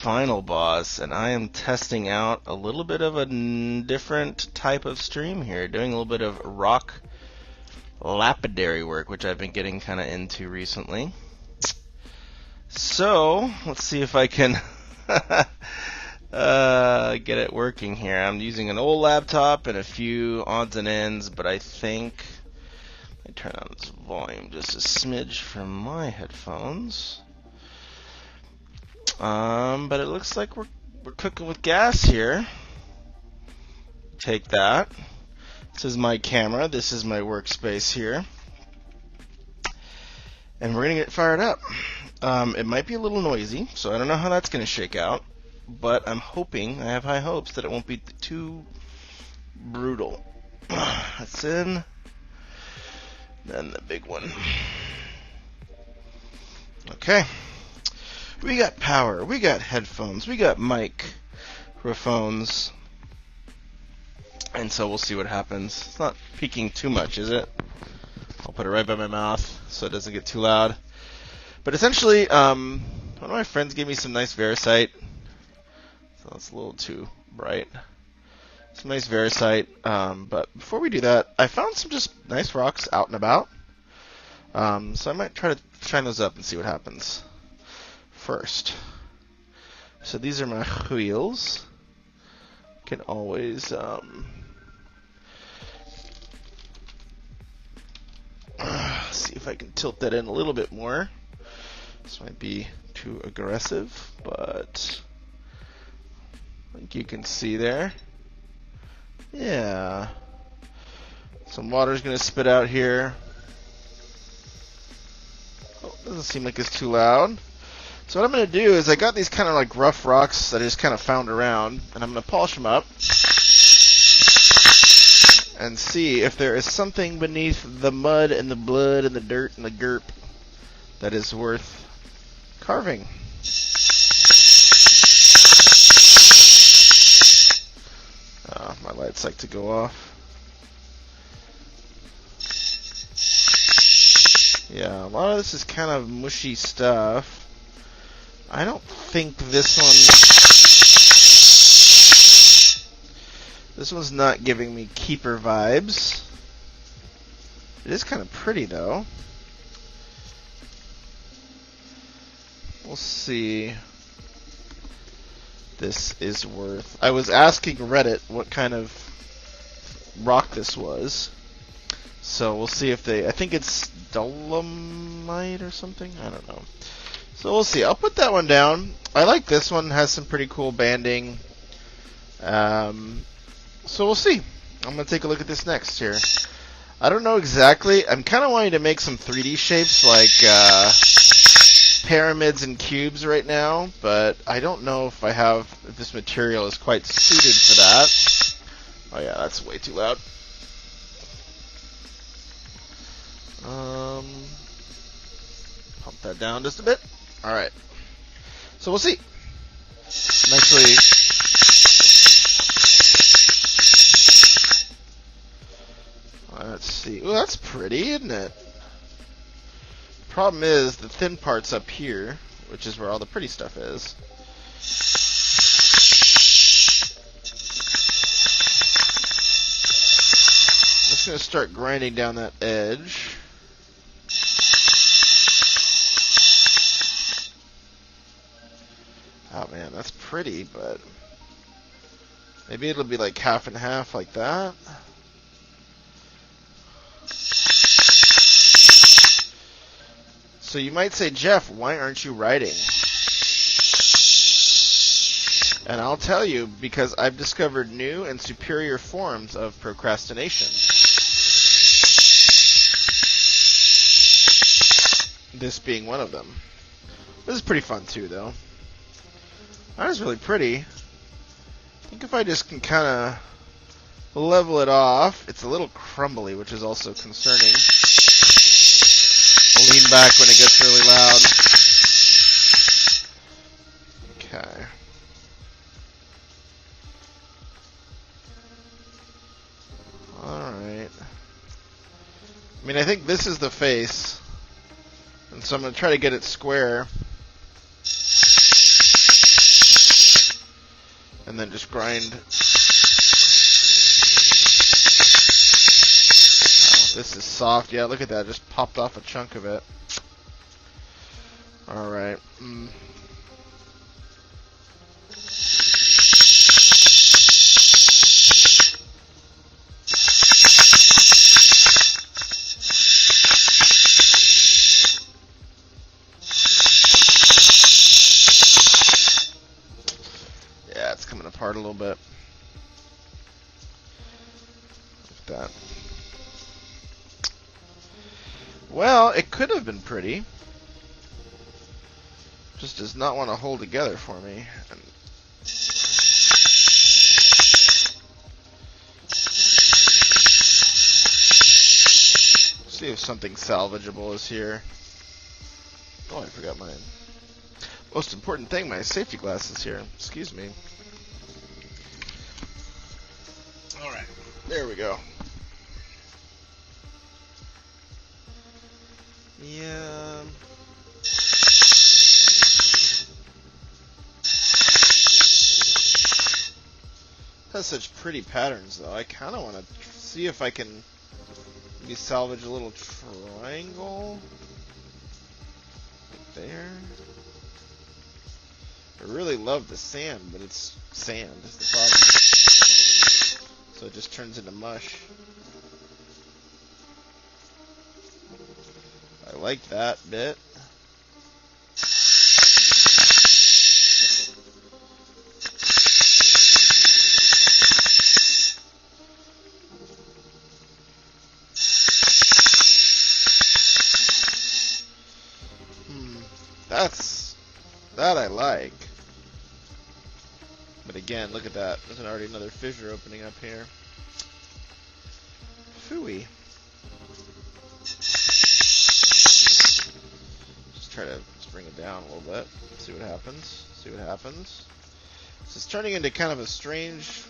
final boss, and I am testing out a little bit of a different type of stream here, doing a little bit of rock lapidary work, which I've been getting kind of into recently. So, let's see if I can get it working here. I'm using an old laptop and a few odds and ends, but I think I turn on this volume just a smidge from my headphones. But it looks like we're cooking with gas here. Take that. This is my camera. This is my workspace here. And we're going to get fired up. It might be a little noisy, so I don't know how that's going to shake out. But I'm hoping, I have high hopes, that it won't be too brutal. That's in. Then the big one. Okay. We got power, we got headphones, we got microphones. And so we'll see what happens. It's not peaking too much, is it? I'll put it right by my mouth so it doesn't get too loud. But essentially, one of my friends gave me some nice Veracite. So it's a little too bright. Some nice Veracite. But before we do that, I found some just nice rocks out and about. So I might try to shine those up and see what happens first. So these are my wheels. Can always see if I can tilt that in a little bit more. This might be too aggressive, but I think you can see there. Yeah. Some water's gonna spit out here. Oh, doesn't seem like it's too loud. So what I'm going to do is I got these kind of like rough rocks that I just kind of found around, and I'm going to polish them up and see if there is something beneath the mud and the blood and the dirt and the gerp that is worth carving. My lights like to go off. Yeah, a lot of this is kind of mushy stuff. I don't think this one's not giving me keeper vibes. It is kind of pretty though. We'll see. This is worth. I was asking Reddit what kind of rock this was. So we'll see if they, I think it's dolomite or something. I don't know. So we'll see. I'll put that one down. I like this one. It has some pretty cool banding. So we'll see. I'm going to take a look at this next here. I don't know exactly. I'm kind of wanting to make some 3D shapes like pyramids and cubes right now, but I don't know if this material is quite suited for that. Oh yeah, that's way too loud. Pump that down just a bit. Alright. So we'll see. Nicely. Let's see. Well, that's pretty, isn't it? Problem is, the thin part's up here, which is where all the pretty stuff is. I'm just going to start grinding down that edge. Oh man, that's pretty, but maybe it'll be like half and half like that. So you might say, Jeff, why aren't you writing? And I'll tell you, because I've discovered new and superior forms of procrastination. This being one of them. This is pretty fun too, though. That is really pretty. I think if I just can kind of level it off, it's a little crumbly, which is also concerning. I'll lean back when it gets really loud. Okay. Alright. I mean, I think this is the face. And so I'm going to try to get it square. and then just grind. Wow, this is soft. Yeah, look at that. Just popped off a chunk of it. Alright. Yeah, it's coming apart a little bit. Look at that. Well, it could have been pretty. Just does not want to hold together for me. See if something salvageable is here. Oh, I forgot mine. Most important thing, my safety glasses here. Excuse me. Alright, there we go. Yeah. Has such pretty patterns, though. I kind of want to see if I can maybe salvage a little triangle right there. I really love the sand, but it's sand is the problem. So it just turns into mush. I like that bit. That I like. But again, look at that. There's already another fissure opening up here. Phooey. Just try to bring it down a little bit. See what happens. See what happens. This is turning into kind of a strange...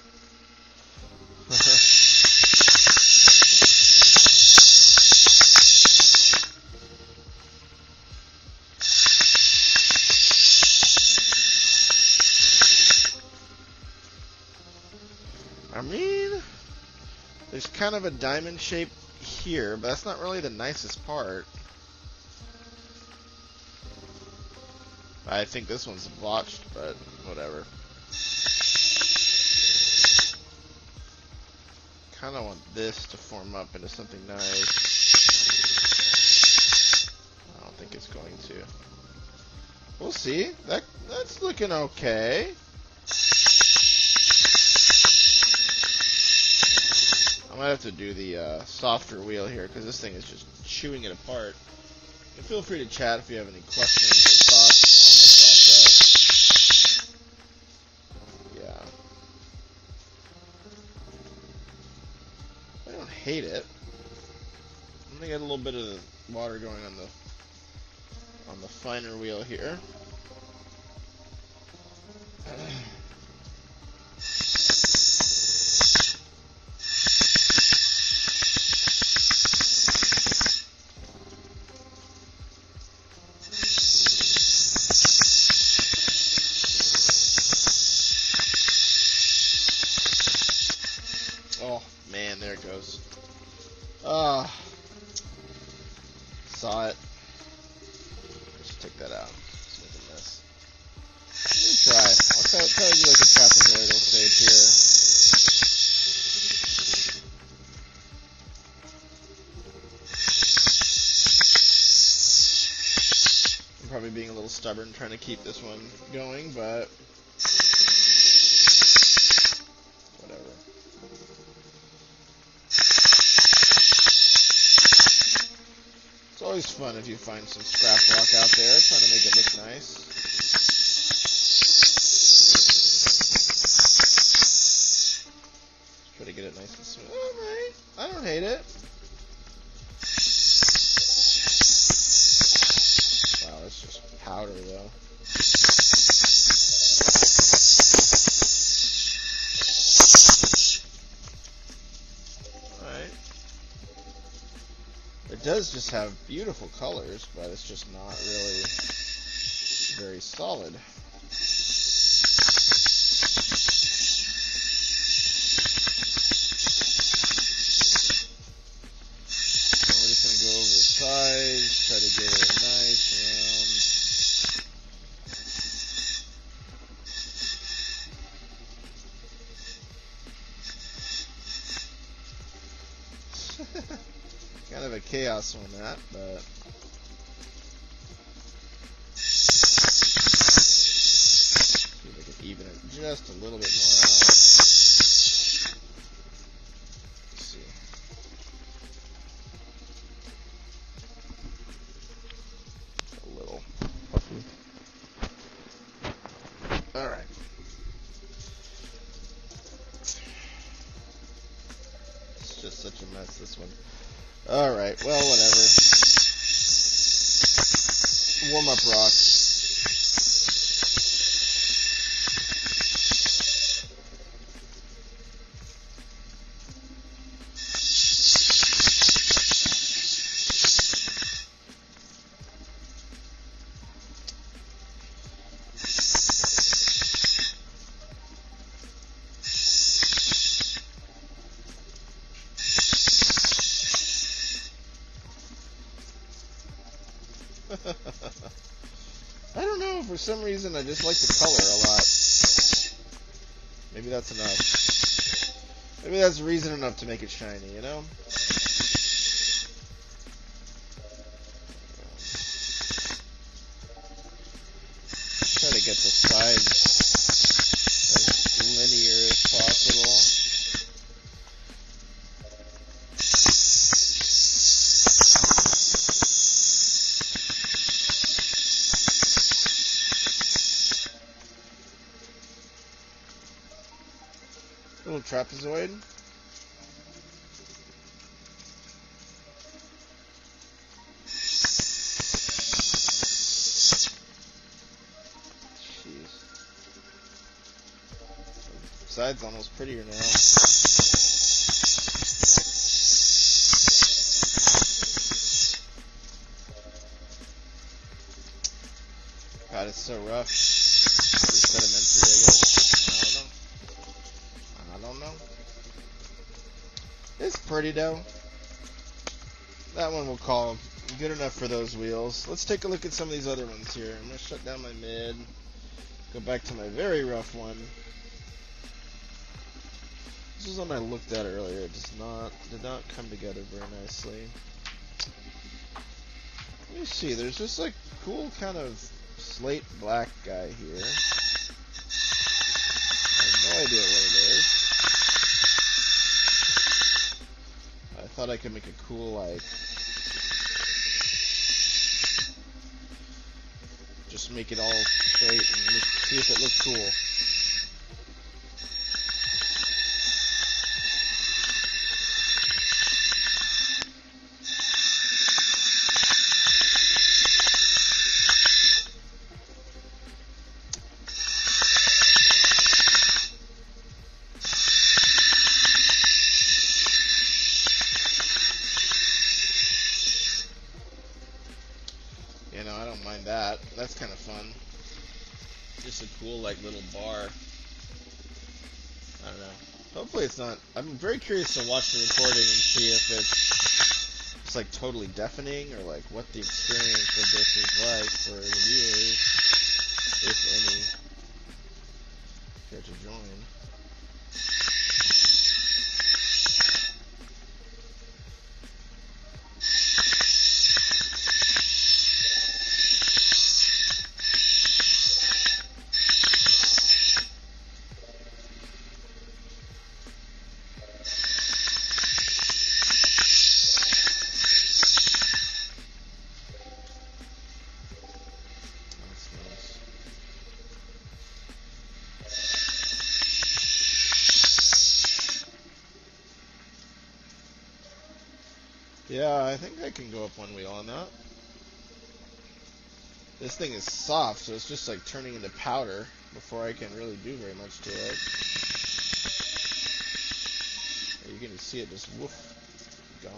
I mean, there's kind of a diamond shape here, but that's not really the nicest part. I think this one's blotched, but whatever. Kind of want this to form up into something nice. I don't think it's going to. We'll see. That's looking okay. I might have to do the softer wheel here because this thing is just chewing it apart. And feel free to chat if you have any questions or thoughts on the process. Yeah. I don't hate it. I'm gonna get a little bit of the water going on the finer wheel here. Oh, man, there it goes. Saw it. Let's take that out. Let's make a mess. Let me try. I'll try to do like a trapezoidal shape here. I'm probably being a little stubborn trying to keep this one going, but whatever. It's always fun if you find some scrap rock out there, trying to make it look nice. Try to get it nice and smooth. Alright, I don't hate it. Wow, it's just powder though. It does just have beautiful colors, but it's just not really very solid. Kind of a chaos one, that, but see if I can even it just a little bit more out. Let's see. A little puffy. All right. It's just such a mess, this one. All right. Well, whatever. Warm up rocks. I don't know, for some reason I just like the color a lot. Maybe that's enough. Maybe that's reason enough to make it shiny, you know? Try to get the sides as linear as possible. Little trapezoid. Jeez. Side's almost prettier now. God, it's so rough. It's sedimentary, I guess. I don't know. It's pretty though. That one we'll call good enough for those wheels. Let's take a look at some of these other ones here. I'm going to shut down my mid. Go back to my very rough one. This was one I looked at earlier. It did not come together very nicely. Let me see. There's this like cool kind of slate black guy here. I have no idea what it is. I thought I could make a cool, like, just make it all straight and see if it looks cool. You know, I don't mind that. That's kind of fun. Just a cool, like, little bar. I don't know. Hopefully it's not... I'm very curious to watch the recording and see if it's like, totally deafening, or, like, what the experience of this is like for the viewers, if any, care to join. Yeah, I think I can go up one wheel on that. This thing is soft, so it's just like turning into powder before I can really do very much to it. You can see it just woof, gone.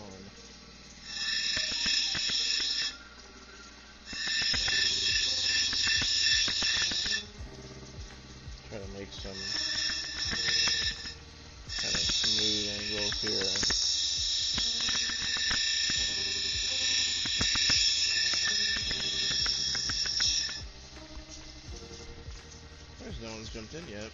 Try to make some kind of smooth angles here. No one's jumped in yet.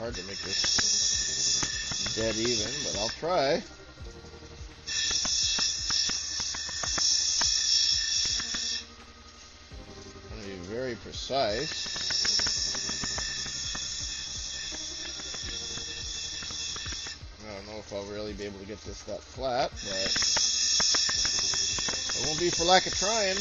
hard to make this dead even, but I'll try. I'm going to be very precise. I don't know if I'll really be able to get this that flat, but it won't be for lack of trying.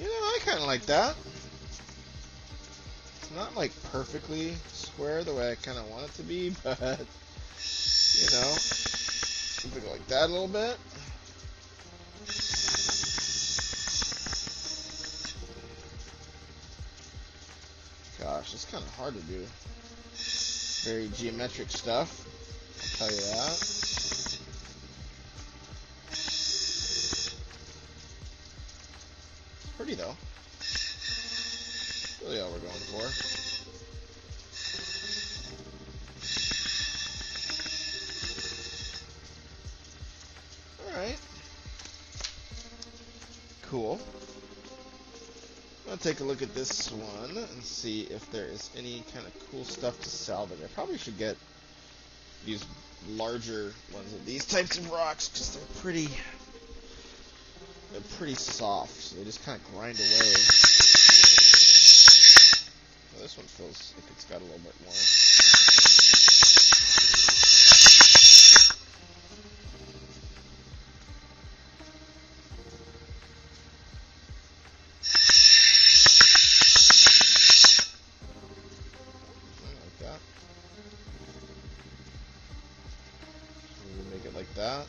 You know, I kind of like that. It's not like perfectly square the way I kind of want it to be, but you know, if we go like that a little bit. Gosh, it's kind of hard to do. Very geometric stuff, I'll tell you that. It's pretty though. Really all we're going for. Alright. Cool. I'll take a look at this one and see if there is any kind of cool stuff to salvage. I probably should get these larger ones of these types of rocks because they're pretty soft, so they just kind of grind away. Well, this one feels like it's got a little bit more. Like that.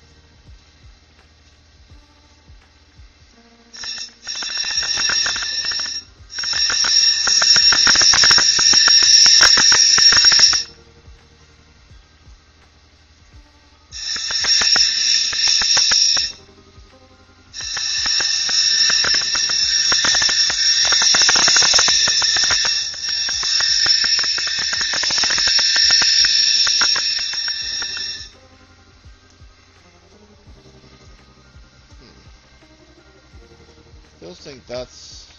I still think that's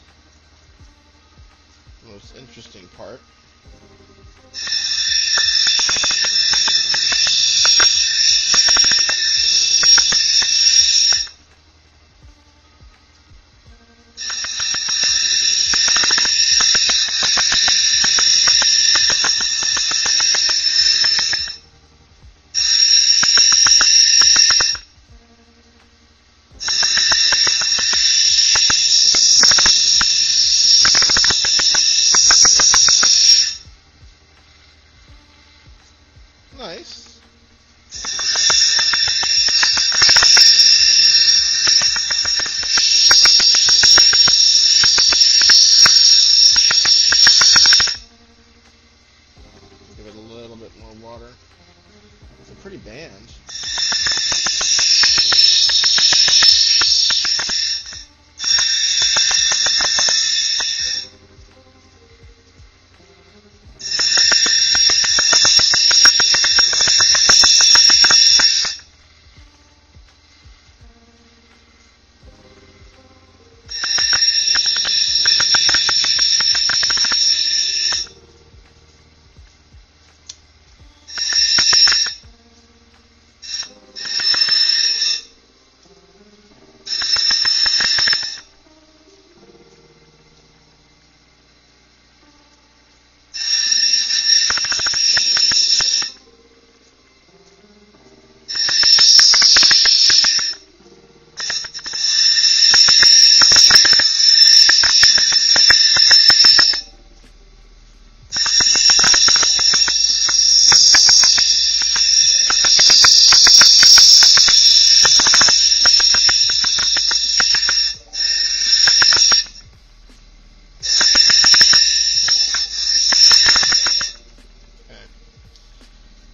the most interesting part. Nice. Give it a little bit more water. It's a pretty band.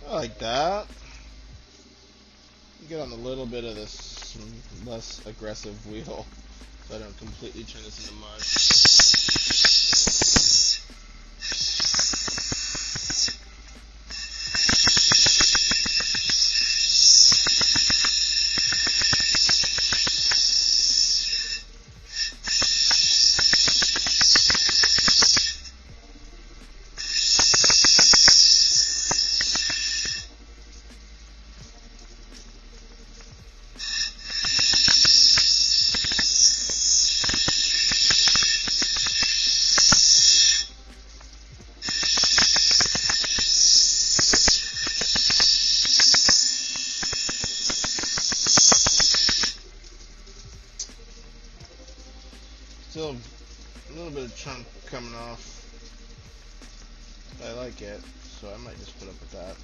Like that. You get on a little bit of this less aggressive wheel. so I don't completely turn this into mush. Still a little bit of chunk coming off. I like it, so I might just put up with that.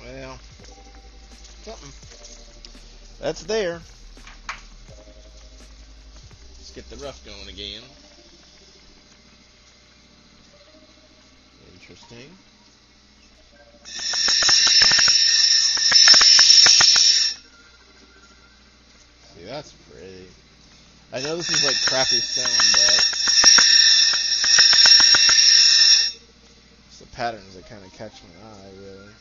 Well, something. That's there. Let's get the rough going again. Interesting. See, that's pretty. I know this is like crappy stone, but it's the patterns that kind of catch my eye, really.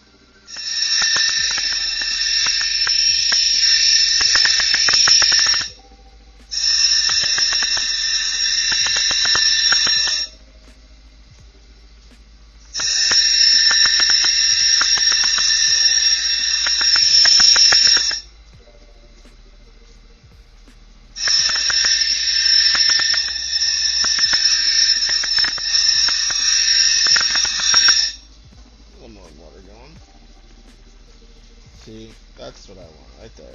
See, that's what I want right there.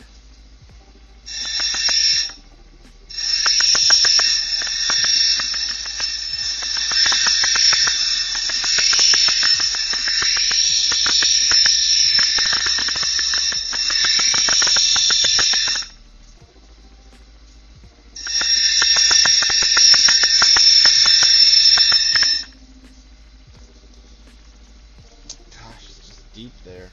Gosh, it's just deep there.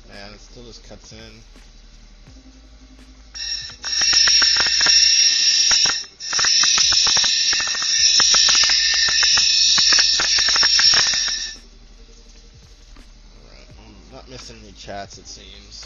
Man, it still just cuts in. Alright, I'm not missing any chats, it seems.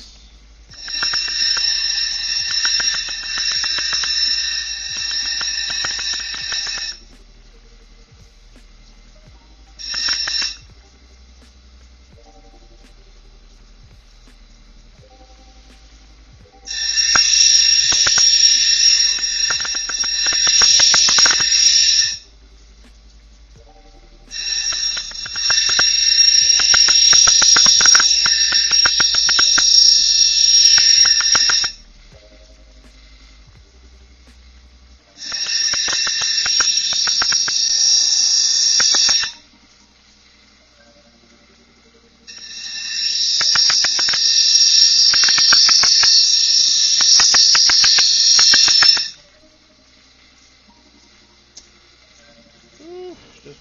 Just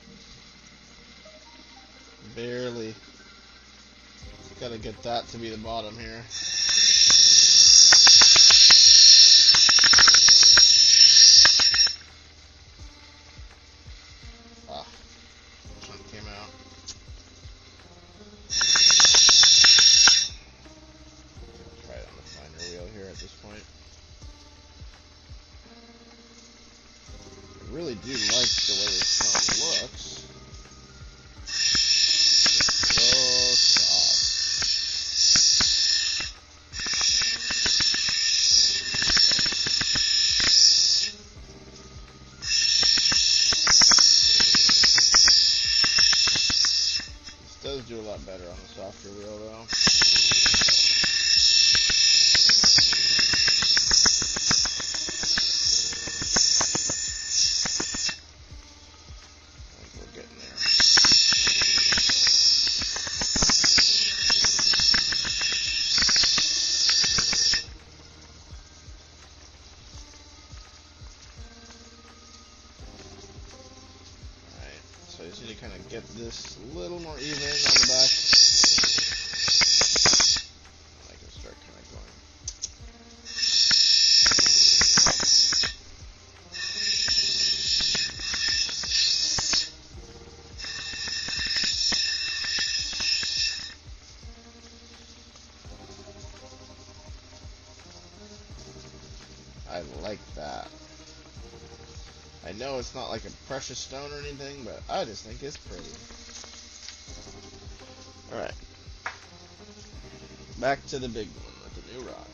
barely. Gotta get that to be the bottom here. the way this phone looks. It's so soft. This does do a lot better on the softer wheel, though. So I just need to kind of get this a little more even on the back. I can start kind of going. I like that. I know it's not like a precious stone or anything, but I just think it's pretty. Alright. Back to the big one with the new rock.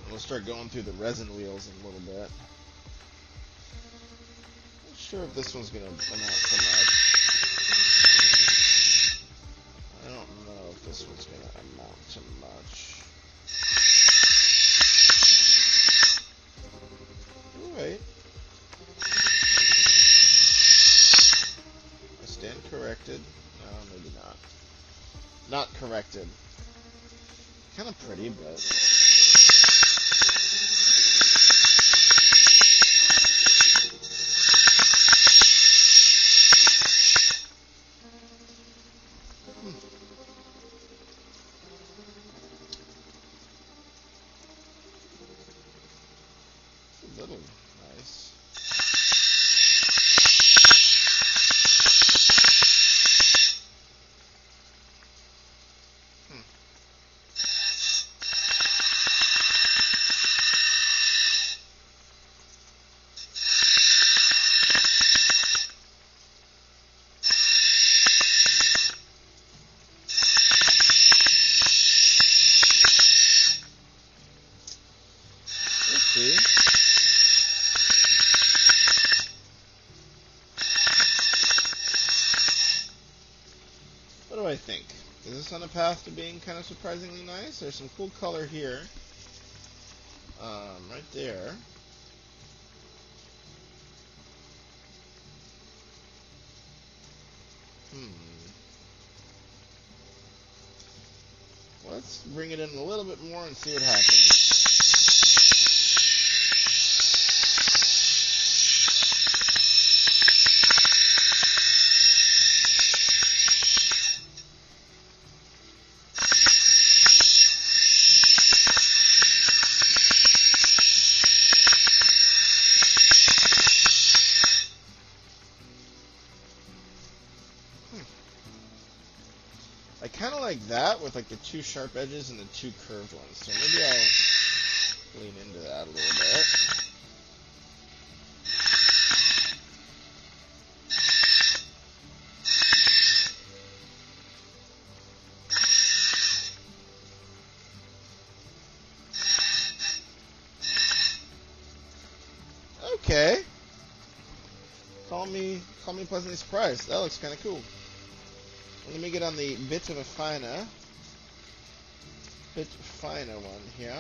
And we'll start going through the resin wheels in a little bit. Not sure if this one's going to amount to much. I don't know if this one's going to amount to much. Alright. Stand corrected. No, maybe not. Not corrected. Kind of pretty, but... It's a little nice. See? What do I think? Is this on a path to being kind of surprisingly nice? There's some cool color here. Right there. Let's bring it in a little bit more and see what happens. I kind of like that with like the two sharp edges and the two curved ones. So maybe I'll lean into that a little bit. Okay. Call me pleasantly surprised. That looks kind of cool. Let me get on the bit finer one here.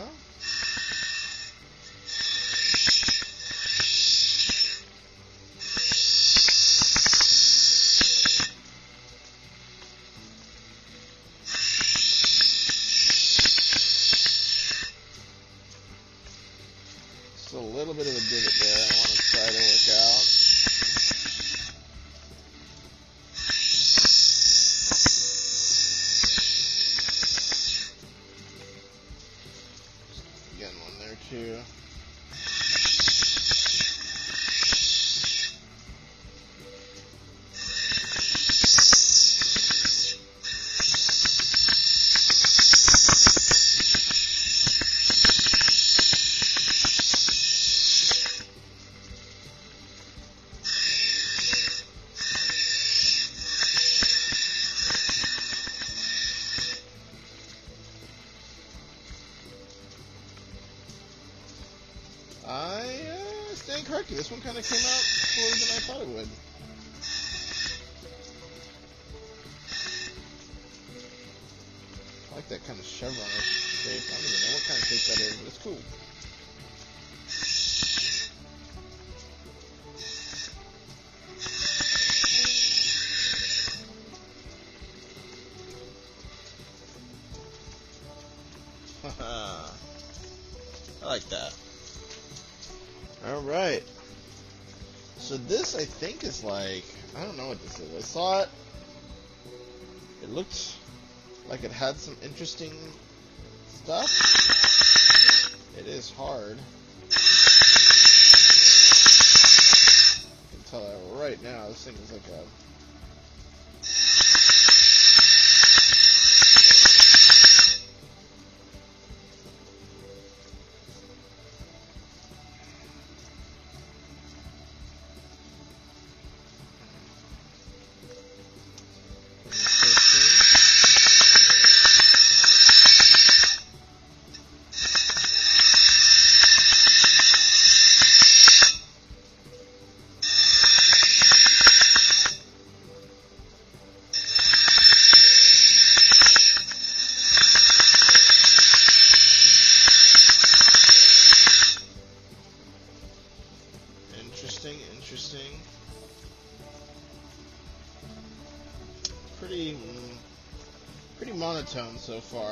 Just a little bit of a divot there I want to try to work out. Too. lucky. This one kind of came out cooler than I thought it would. I like that kind of chevron shape. I don't even know what kind of shape that is, but it's cool. I like that. Alright. So this, I think, is like... I don't know what this is. I saw it. It looked like it had some interesting stuff. It is hard. I can tell that right now. This thing is like a... Interesting. Pretty monotone so far.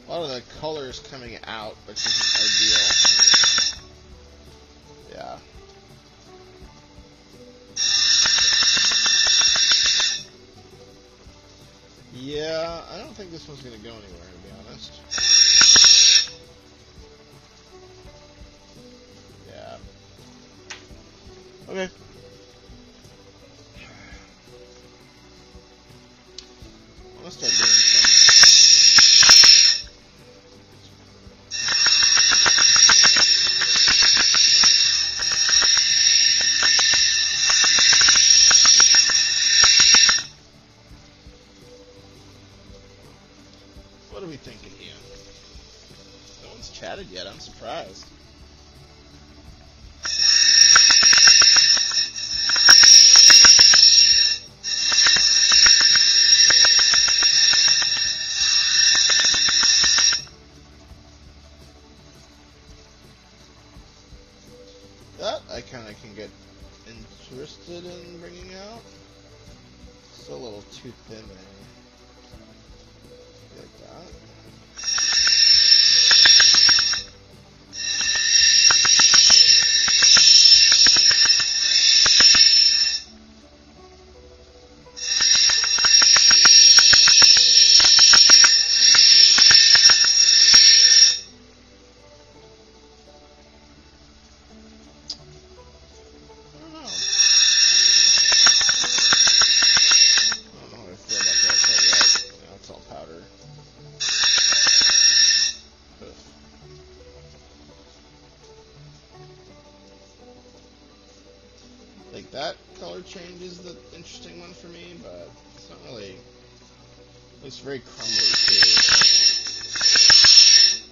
A lot of the colors coming out, which isn't ideal. Yeah. Yeah, I don't think this one's gonna go anywhere, to be honest. Okay. I'm gonna start doing some. What are we thinking here? No one's chatted yet. I'm surprised. That I kind of can get interested in bringing out. Still a little too thin there. Like that. Like that color change is the interesting one for me, but it's not really. It's very crumbly too,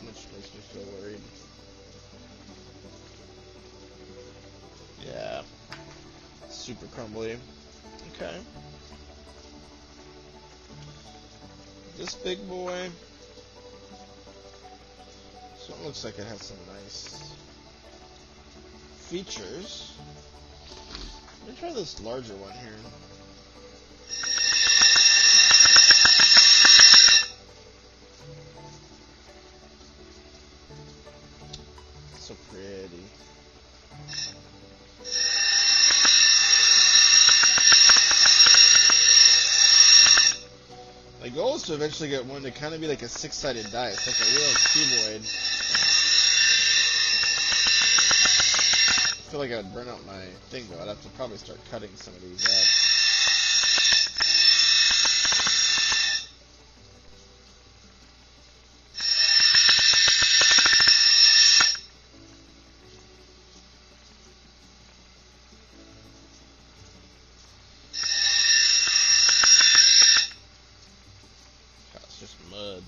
which makes me feel worried. Yeah, super crumbly. Okay. This big boy. So it looks like it has some nice features. Let me try this larger one here. So pretty. My goal is to eventually get one to kind of be like a six-sided dice, like a real cuboid. I feel like I would burn out my thing though. I'd have to probably start cutting some of these up. God, it's just mud.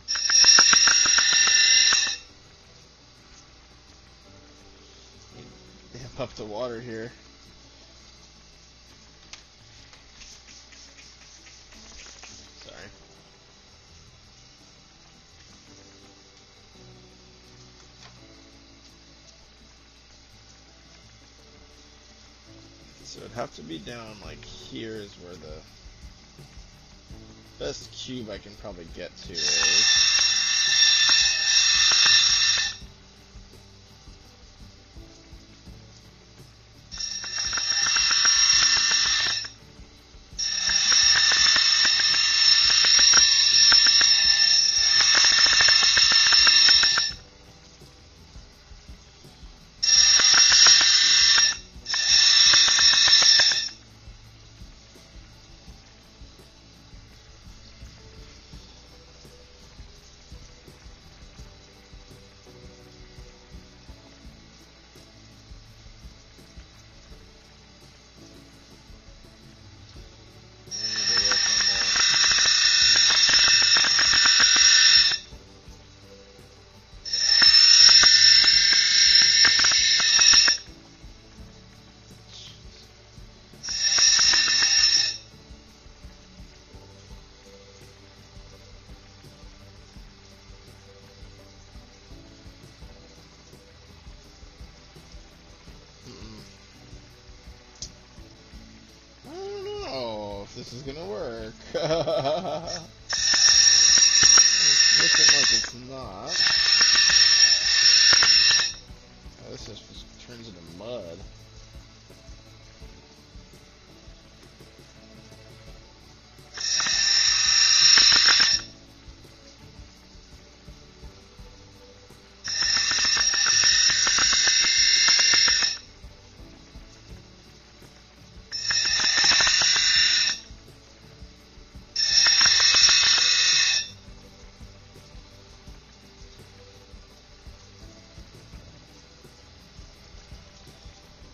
amp up the water here. Sorry. So it'd have to be down like here is where the best cube I can probably get to is. This is gonna work. It's looking like it's not. Oh, this just turns into mud.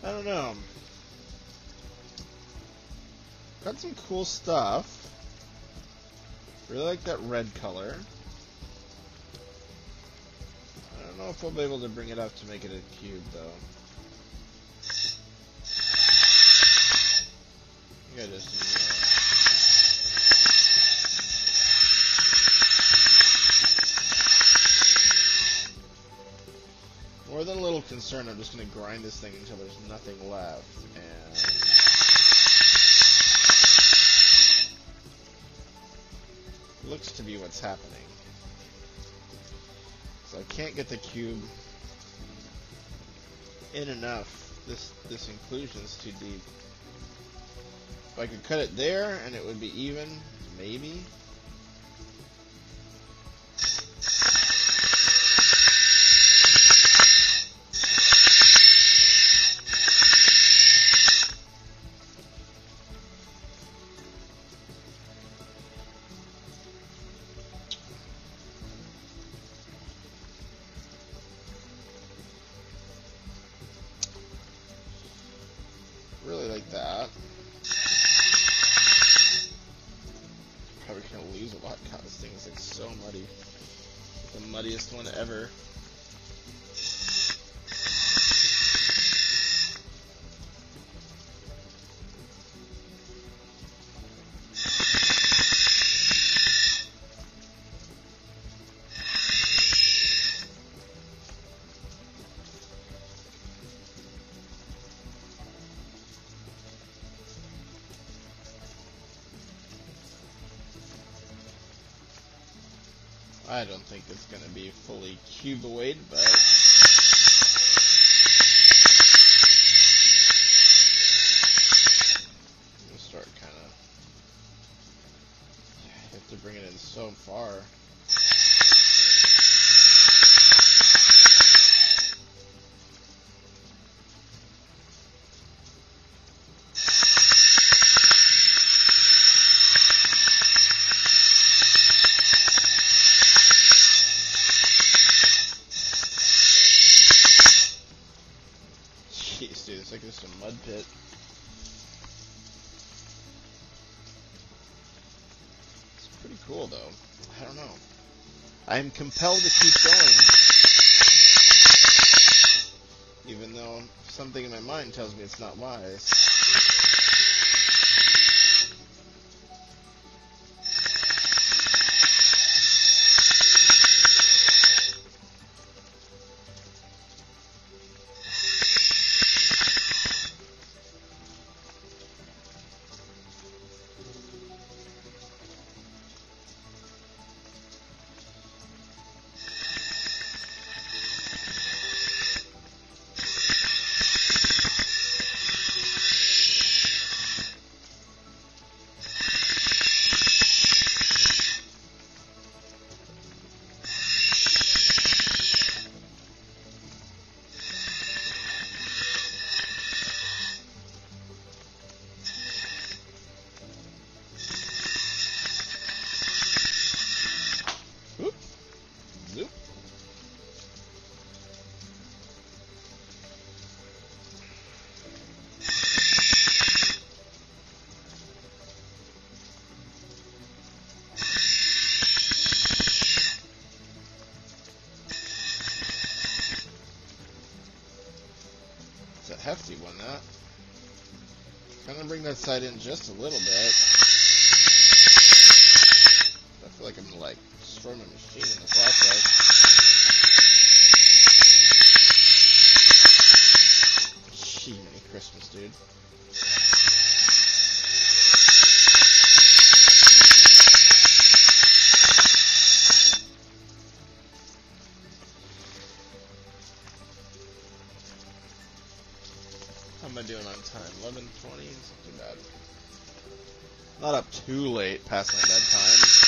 I don't know. Got some cool stuff. Really like that red color. I don't know if I'll be able to bring it up to make it a cube, though. I think I just more than a little concerned, I'm just going to grind this thing until there's nothing left. And looks to be what's happening. So I can't get the cube in enough. This inclusion's too deep. If I could cut it there and it would be even, maybe. Really like that. Probably gonna lose a lot. God, this thing is like so muddy. The muddiest one ever. I don't think it's going to be fully cuboid, but I'm going to start kind of, you have to bring it in so far. Jeez, dude, it's like just a mud pit. It's pretty cool, though. I don't know. I'm compelled to keep going. even though something in my mind tells me it's not wise. Zoop. It's a hefty one, that. Kind of bring that side in just a little bit. I feel like I'm gonna like destroy my machine in the process. Gee, Merry Christmas, dude. How am I doing on time? 11:20? It's not too bad. Not up too late past my bedtime.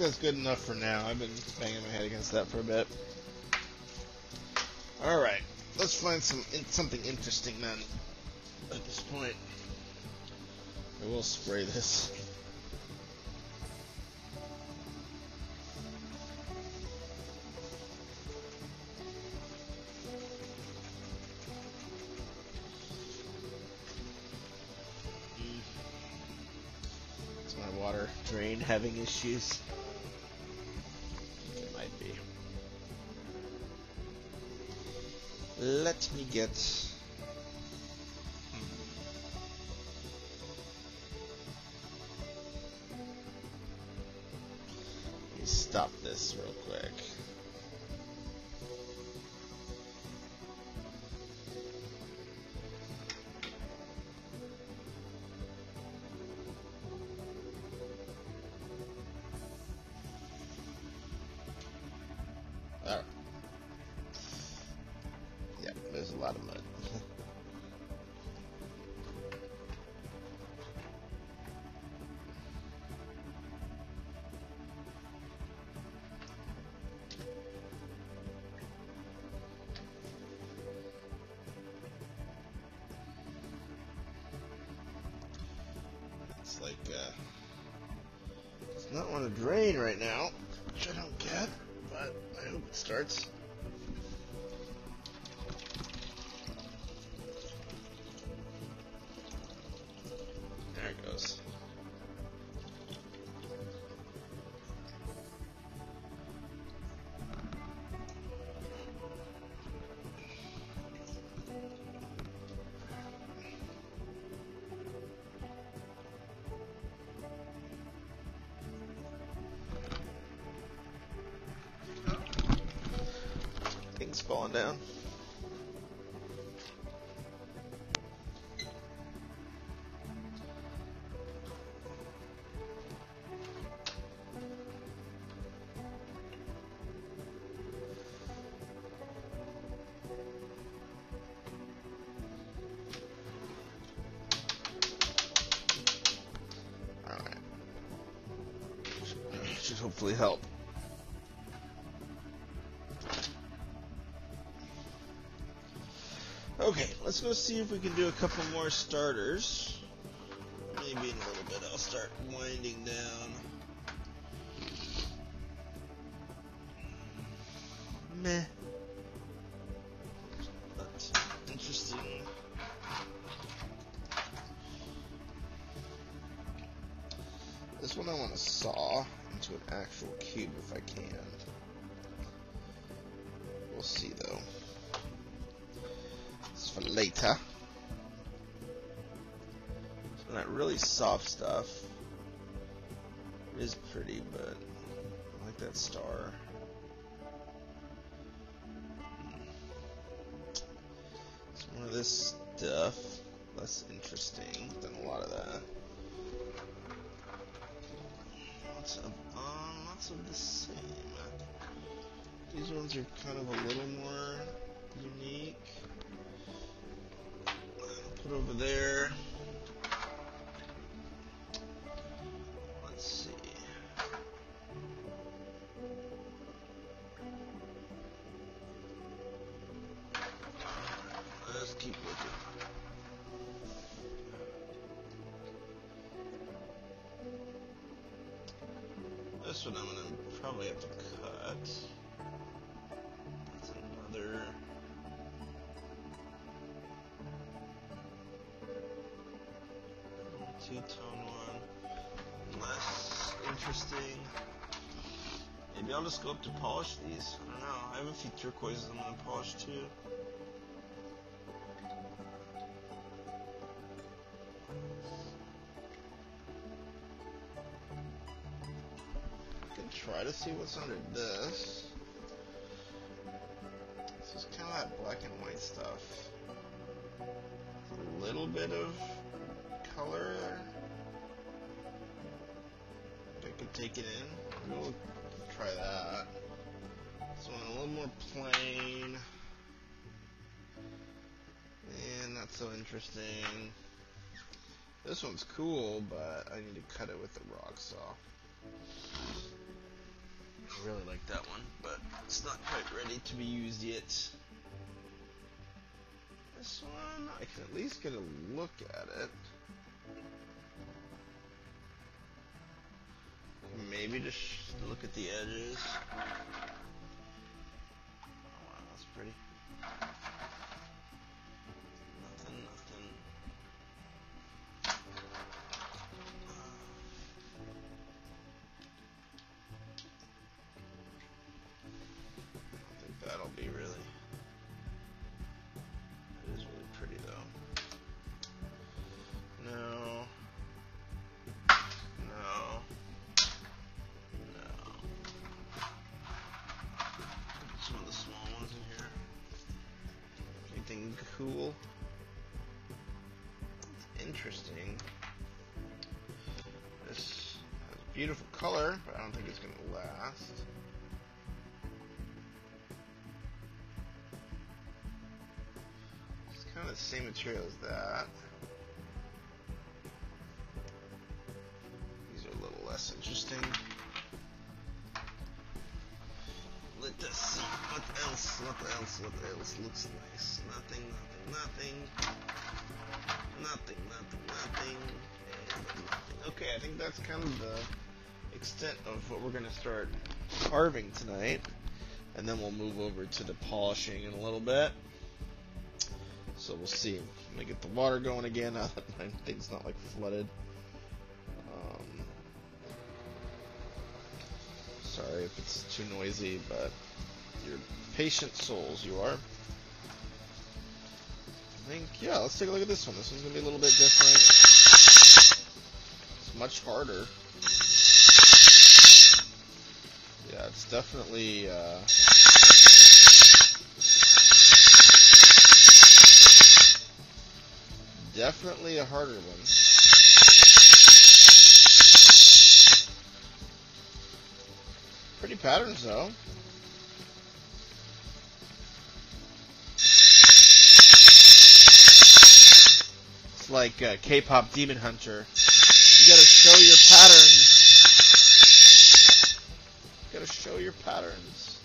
that's good enough for now. I've been banging my head against that for a bit. Alright, let's find something interesting then. At this point, I will spray this. Is my water drain having issues? It might be. Let me get... Let me stop this real quick. Alright. Yeah, there's a lot of mud. It's like, does not want to drain right now, which I don't get, but I hope it starts. There it goes. Things falling down. Alright. Should hopefully help. Okay, let's go see if we can do a couple more starters. Maybe in a little bit I'll start winding down. Meh. But interesting. This one I want to saw into an actual cube if I can. We'll see though. For later. So that really soft stuff is pretty, but I like that star. Some more of this stuff, less interesting than a lot of that. Lots of the same. These ones are kind of a little more unique. Put over there. Let's see. Let's keep looking. This one I'm gonna probably have to cut. That's another. Two-tone one. Less interesting. Maybe I'll just go up to polish these. I don't know. I have a few turquoises I'm gonna polish too. I can try to see what's under this. This is kind of that black and white stuff. A little bit of color there. I could take it in. We'll try that. So a little more plain. And not so interesting. This one's cool, but I need to cut it with the rock saw. I really like that one, but it's not quite ready to be used yet. This one, I can at least get a look at it. Maybe just look at the edges. Oh wow, that's pretty. Nothing. I think that'll be really. It is really pretty though. No. Some of the small ones in here. Anything cool? It's interesting. This has a beautiful color, but I don't think it's going to last. It's kind of the same material as that. These are a little less interesting. Let's see. What else looks nice? Nothing. Okay, I think that's kind of the extent of what we're going to start carving tonight. And then we'll move over to the polishing in a little bit. So we'll see. I'm going to get the water going again now that my thing's not like flooded. Sorry if it's too noisy, but you're patient souls, you are. I think, yeah, let's take a look at this one. This one's going to be a little bit different. It's much harder. Yeah, it's definitely, definitely a harder one. Pretty patterns, though. It's like K-pop Demon Hunter. You gotta show your patterns. You gotta show your patterns.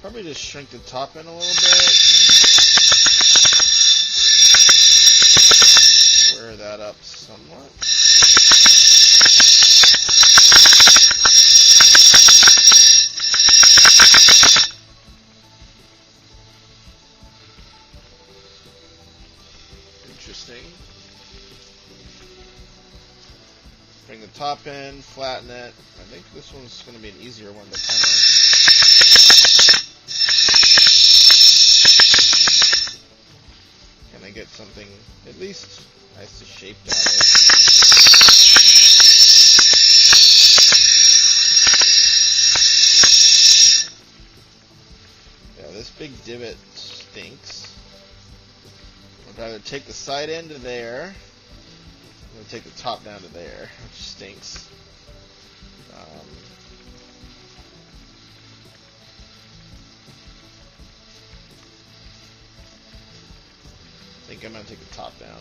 Probably just shrink the top in a little bit. Square that up somewhat. Interesting. Bring the top in, flatten it. I think this one's going to be an easier one to kind of. Get something at least nice to shape out of. Yeah, this big divot stinks. I'd rather take the side end to there. I'm going to take the top down to there, which stinks. I think I'm going to take the top down.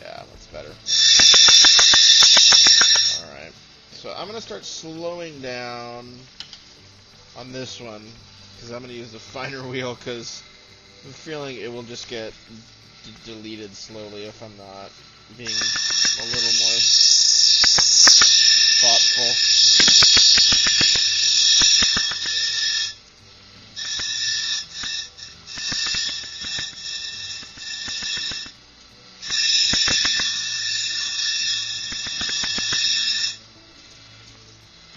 Yeah, that's better. Alright. So I'm going to start slowing down on this one, because I'm going to use the finer wheel, because I'm feeling it will just get deleted slowly if I'm not being a little more thoughtful.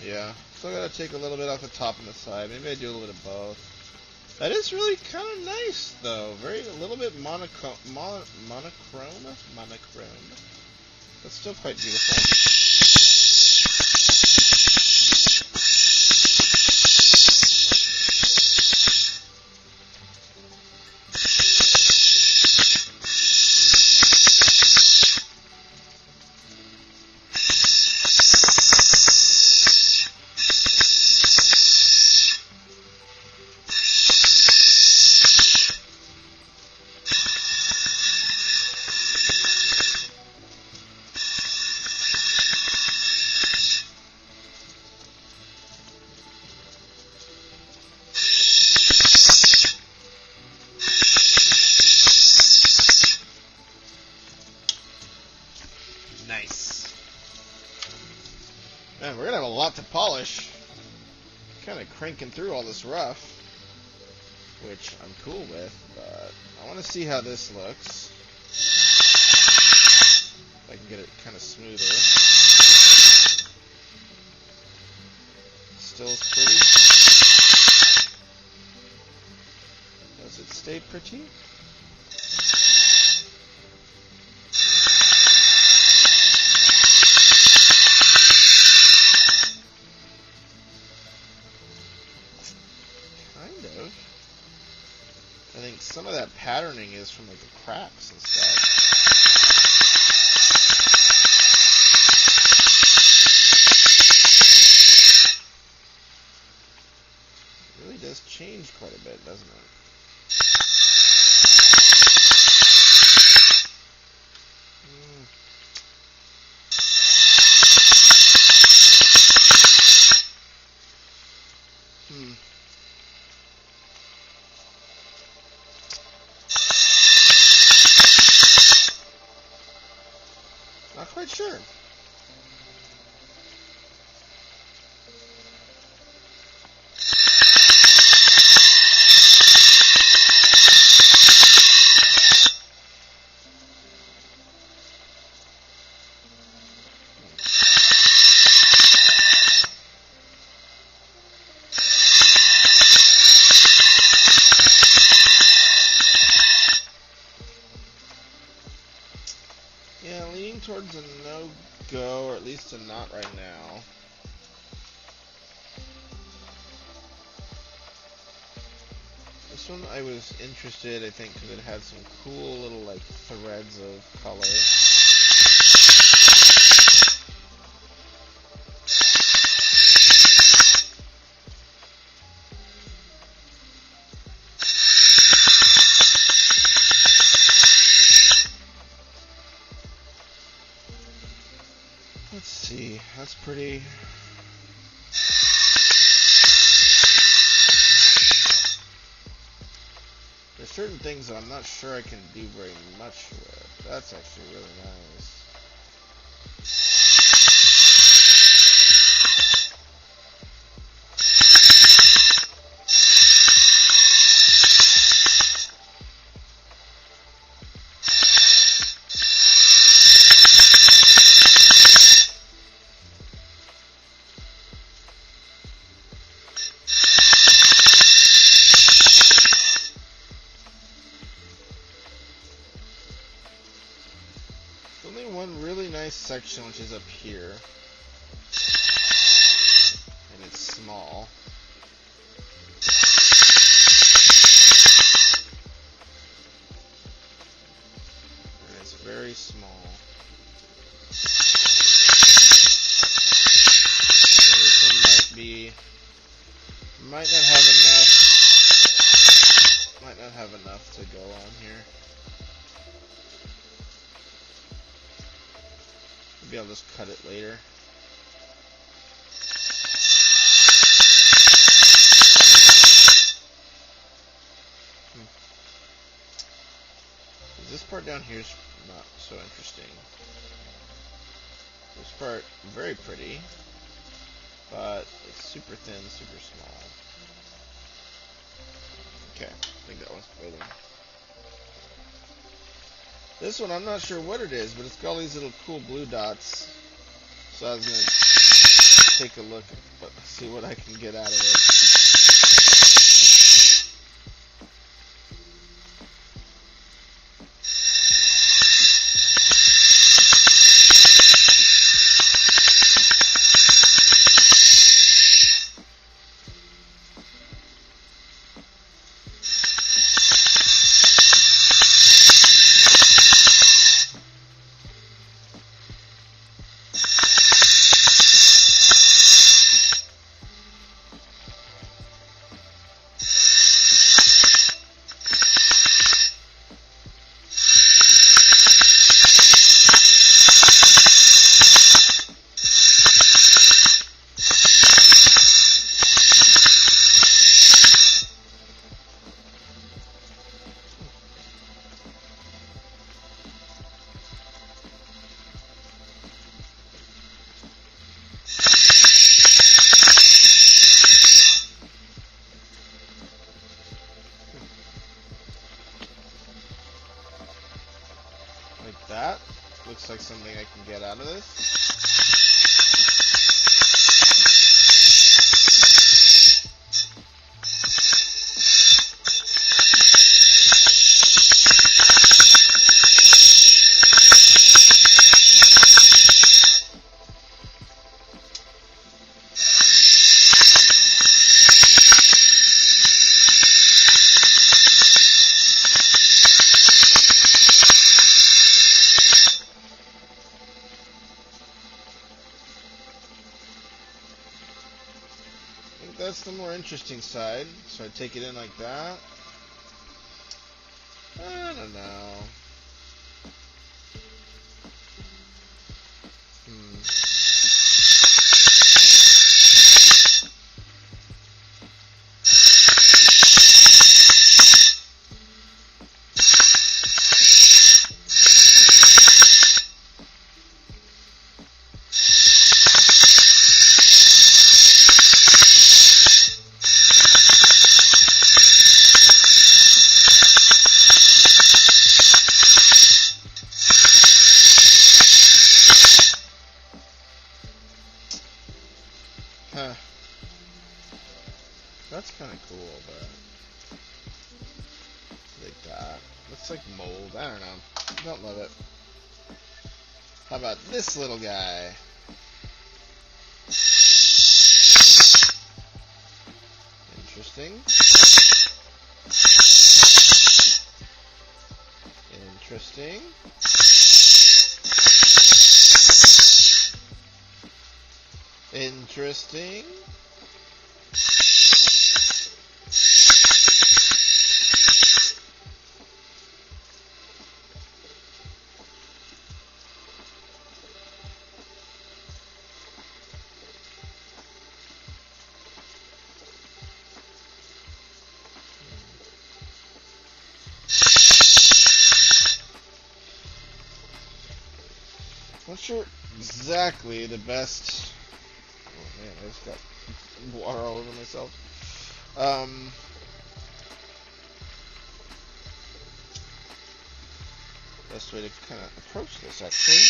Yeah, still gotta take a little bit off the top and the side. Maybe I do a little bit of both. That is really kind of nice, though. A little bit monochrome, but still quite beautiful. Nice. Man, we're gonna have a lot to polish. Kind of cranking through all this rough, which I'm cool with, but I want to see how this looks. If I can get it kind of smoother. Still pretty. Does it stay pretty? I think some of that patterning is from like the cracks and stuff. It really does change quite a bit, doesn't it? Not quite sure. Yeah, leaning towards a no-go, or at least a not right now. This one I was interested, I think, because it had some cool little, like, threads of color. Let's see, that's pretty. There's certain things that I'm not sure I can do very much with. That's actually really nice. Only one really nice section, which is up here, and it's small. And it's very small. So this one might not have enough to go on here. Maybe I'll just cut it later. This part down here is not so interesting. This part, very pretty, but it's super thin, super small. Okay, I think that one's better. This one, I'm not sure what it is, but it's got all these little cool blue dots. So I was going to take a look and see what I can get out of it. something I can get out of this. That's the more interesting side. So I take it in like that. I don't know. Huh. That's kind of cool, but like that. Looks like mold. I don't know. Don't love it. How about this little guy? Interesting. Interesting. Interesting. Not sure exactly the best. Oh man, I just got water all over myself. Best way to kind of approach this, actually.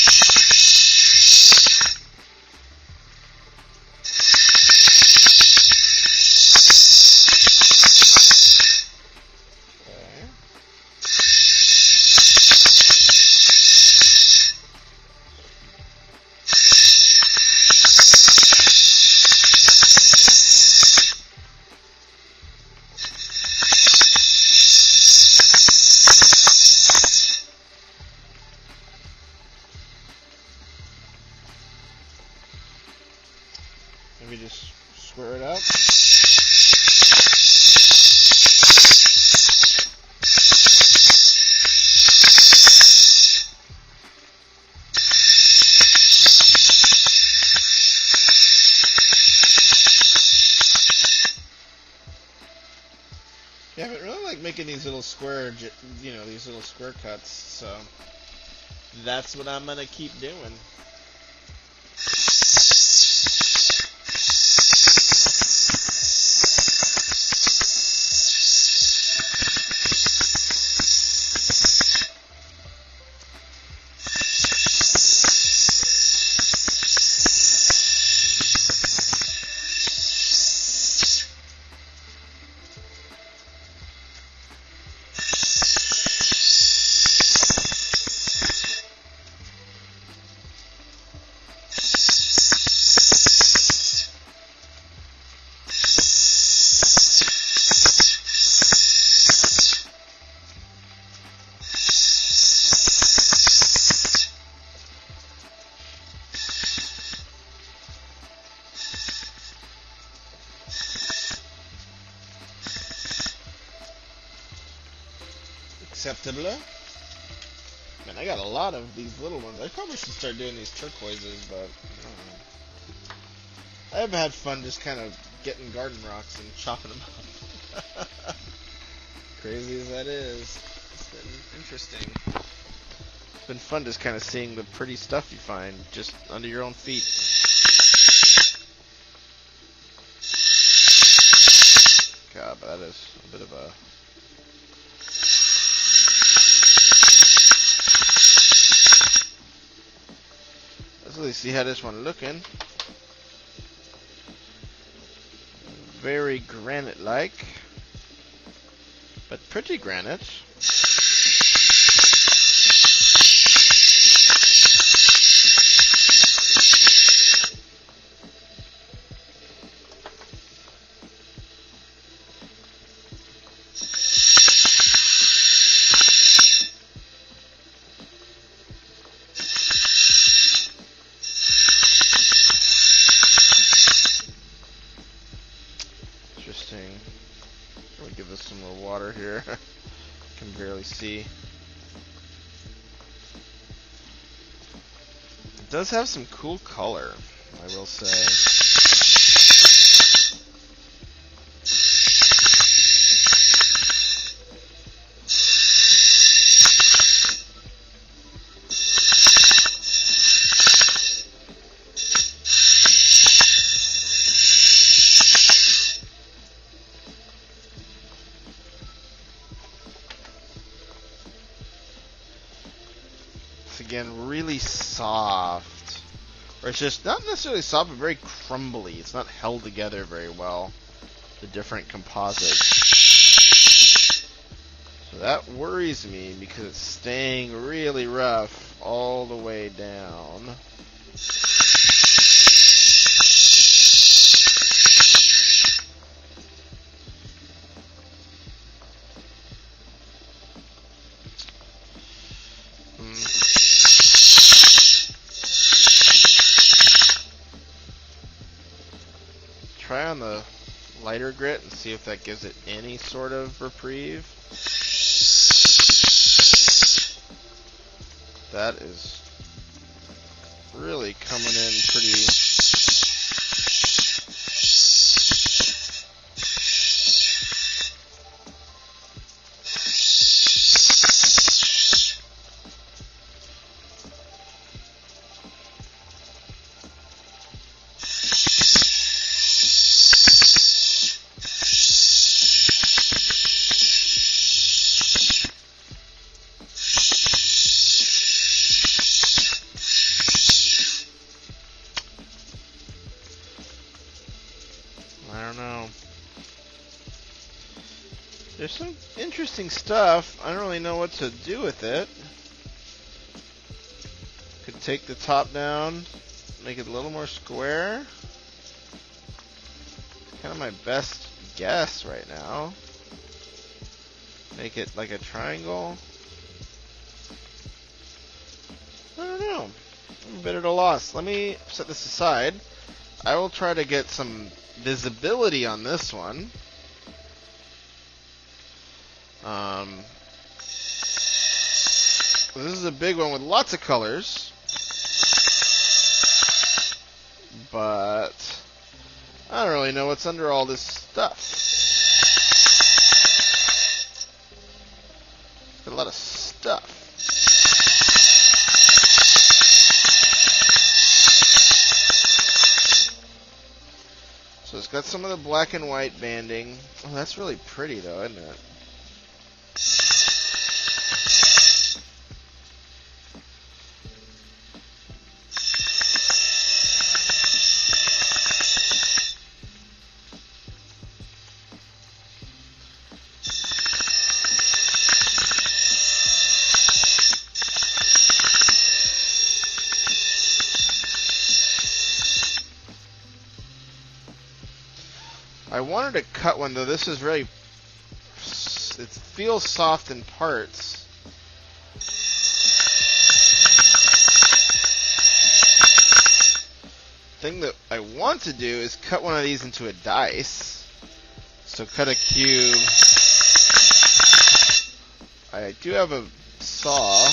Maybe just square it up. Yeah, but really like making these little square, these little square cuts. So that's what I'm gonna keep doing. Acceptable. Man, I got a lot of these little ones. I probably should start doing these turquoises, but I don't know. I've had fun just kind of getting garden rocks and chopping them up. Crazy as that is, it's been interesting. It's been fun just kind of seeing the pretty stuff you find just under your own feet. God, but that is a bit of a... Let's really see how this one looking. Very granite-like, but pretty granite. Interesting. Let me give this some more water here. Can barely see. It does have some cool color, I will say. Again, really soft, or it's just not necessarily soft, but very crumbly. It's not held together very well, the different composites. So that worries me because it's staying really rough all the way down. Try on the lighter grit and see if that gives it any sort of reprieve. That is really coming in pretty. I don't know. There's some interesting stuff. I don't really know what to do with it. Could take the top down, make it a little more square. Kind of my best guess right now. Make it like a triangle. I don't know. I'm a bit at a loss. Let me set this aside. I will try to get some visibility on this one. This is a big one with lots of colors, but I don't really know what's under all this stuff. Got a lot of stuff. So it's got some of the black and white banding. Oh, that's really pretty though, isn't it? I wanted to cut one though. This is really, it feels soft in parts. Thing that I want to do is cut one of these into a dice. So cut a cube. I do have a saw.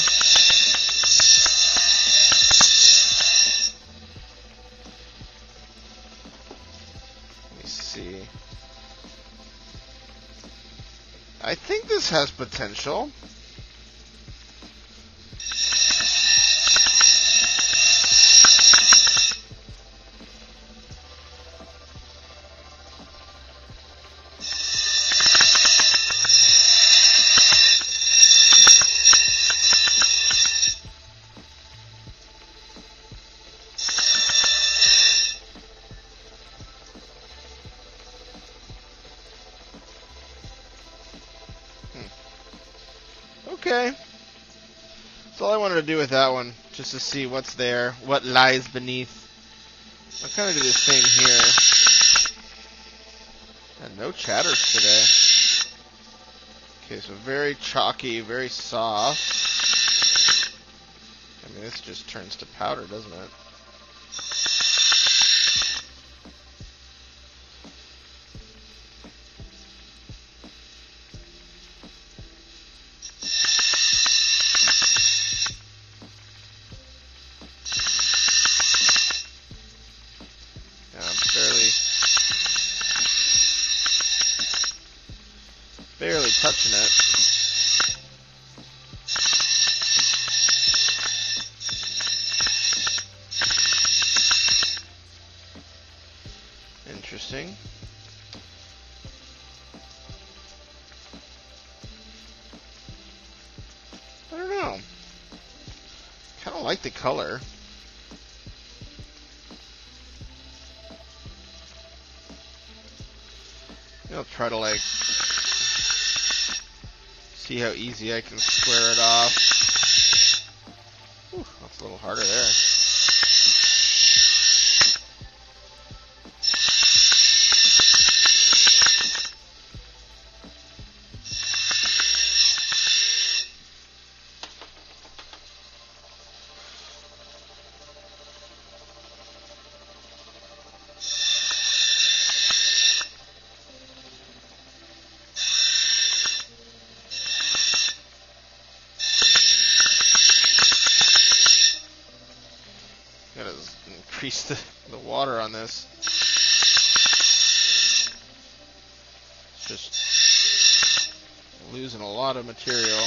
See. I think this has potential. okay. That's all I wanted to do with that one, just to see what's there, what lies beneath. I'll kind of do the same here. And no chatters today. Okay, so very chalky, very soft. I mean, this just turns to powder, doesn't it? Barely touching it. Interesting. I don't know. Kind of like the color. I'll try to like see how easy I can square it off. Whew, that's a little harder there. Gotta increase the water on this. Just losing a lot of material.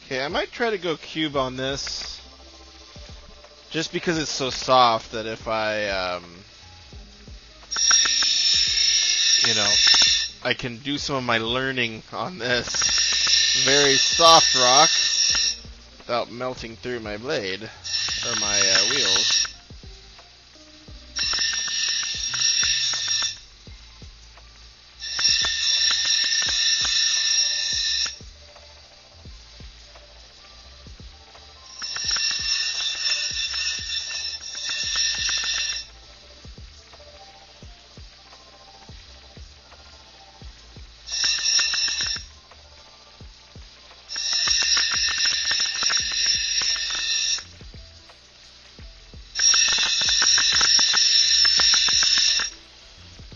Okay, I might try to go cube on this, just because it's so soft that if I, I can do some of my learning on this very soft rock without melting through my blade, or my wheels.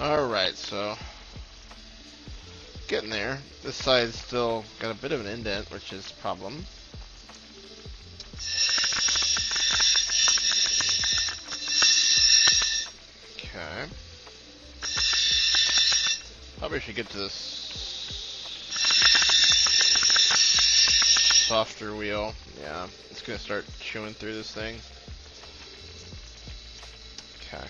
Alright, so getting there. This side's still got a bit of an indent, which is a problem. Okay. Probably should get to this softer wheel. Yeah, it's gonna start chewing through this thing. Okay.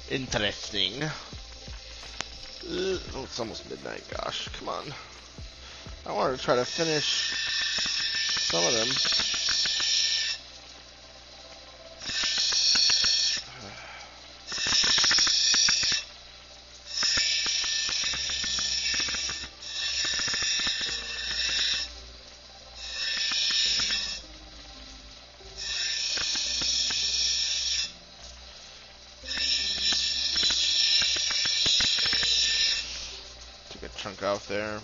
Interesting. Oh, it's almost midnight. Gosh, come on. I wanted to try to finish some of them. Chunk off there.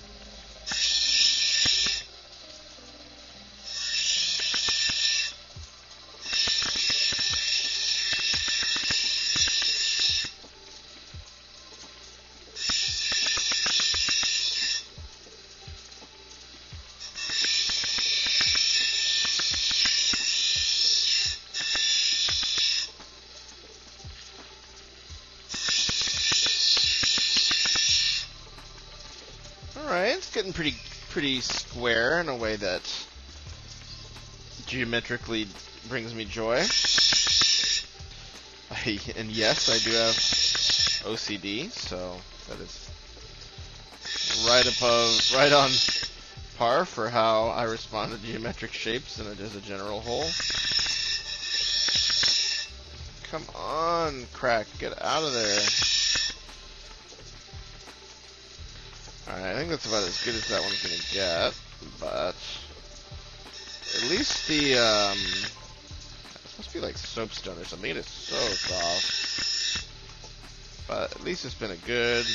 Alright, it's getting pretty square in a way that geometrically brings me joy. And yes, I do have OCD, so that is right on par for how I respond to geometric shapes as a general whole. Come on, crack, get out of there. Alright, I think that's about as good as that one's gonna get, but at least the, it's supposed to be like soapstone or something. It is so soft. But at least it's been a good...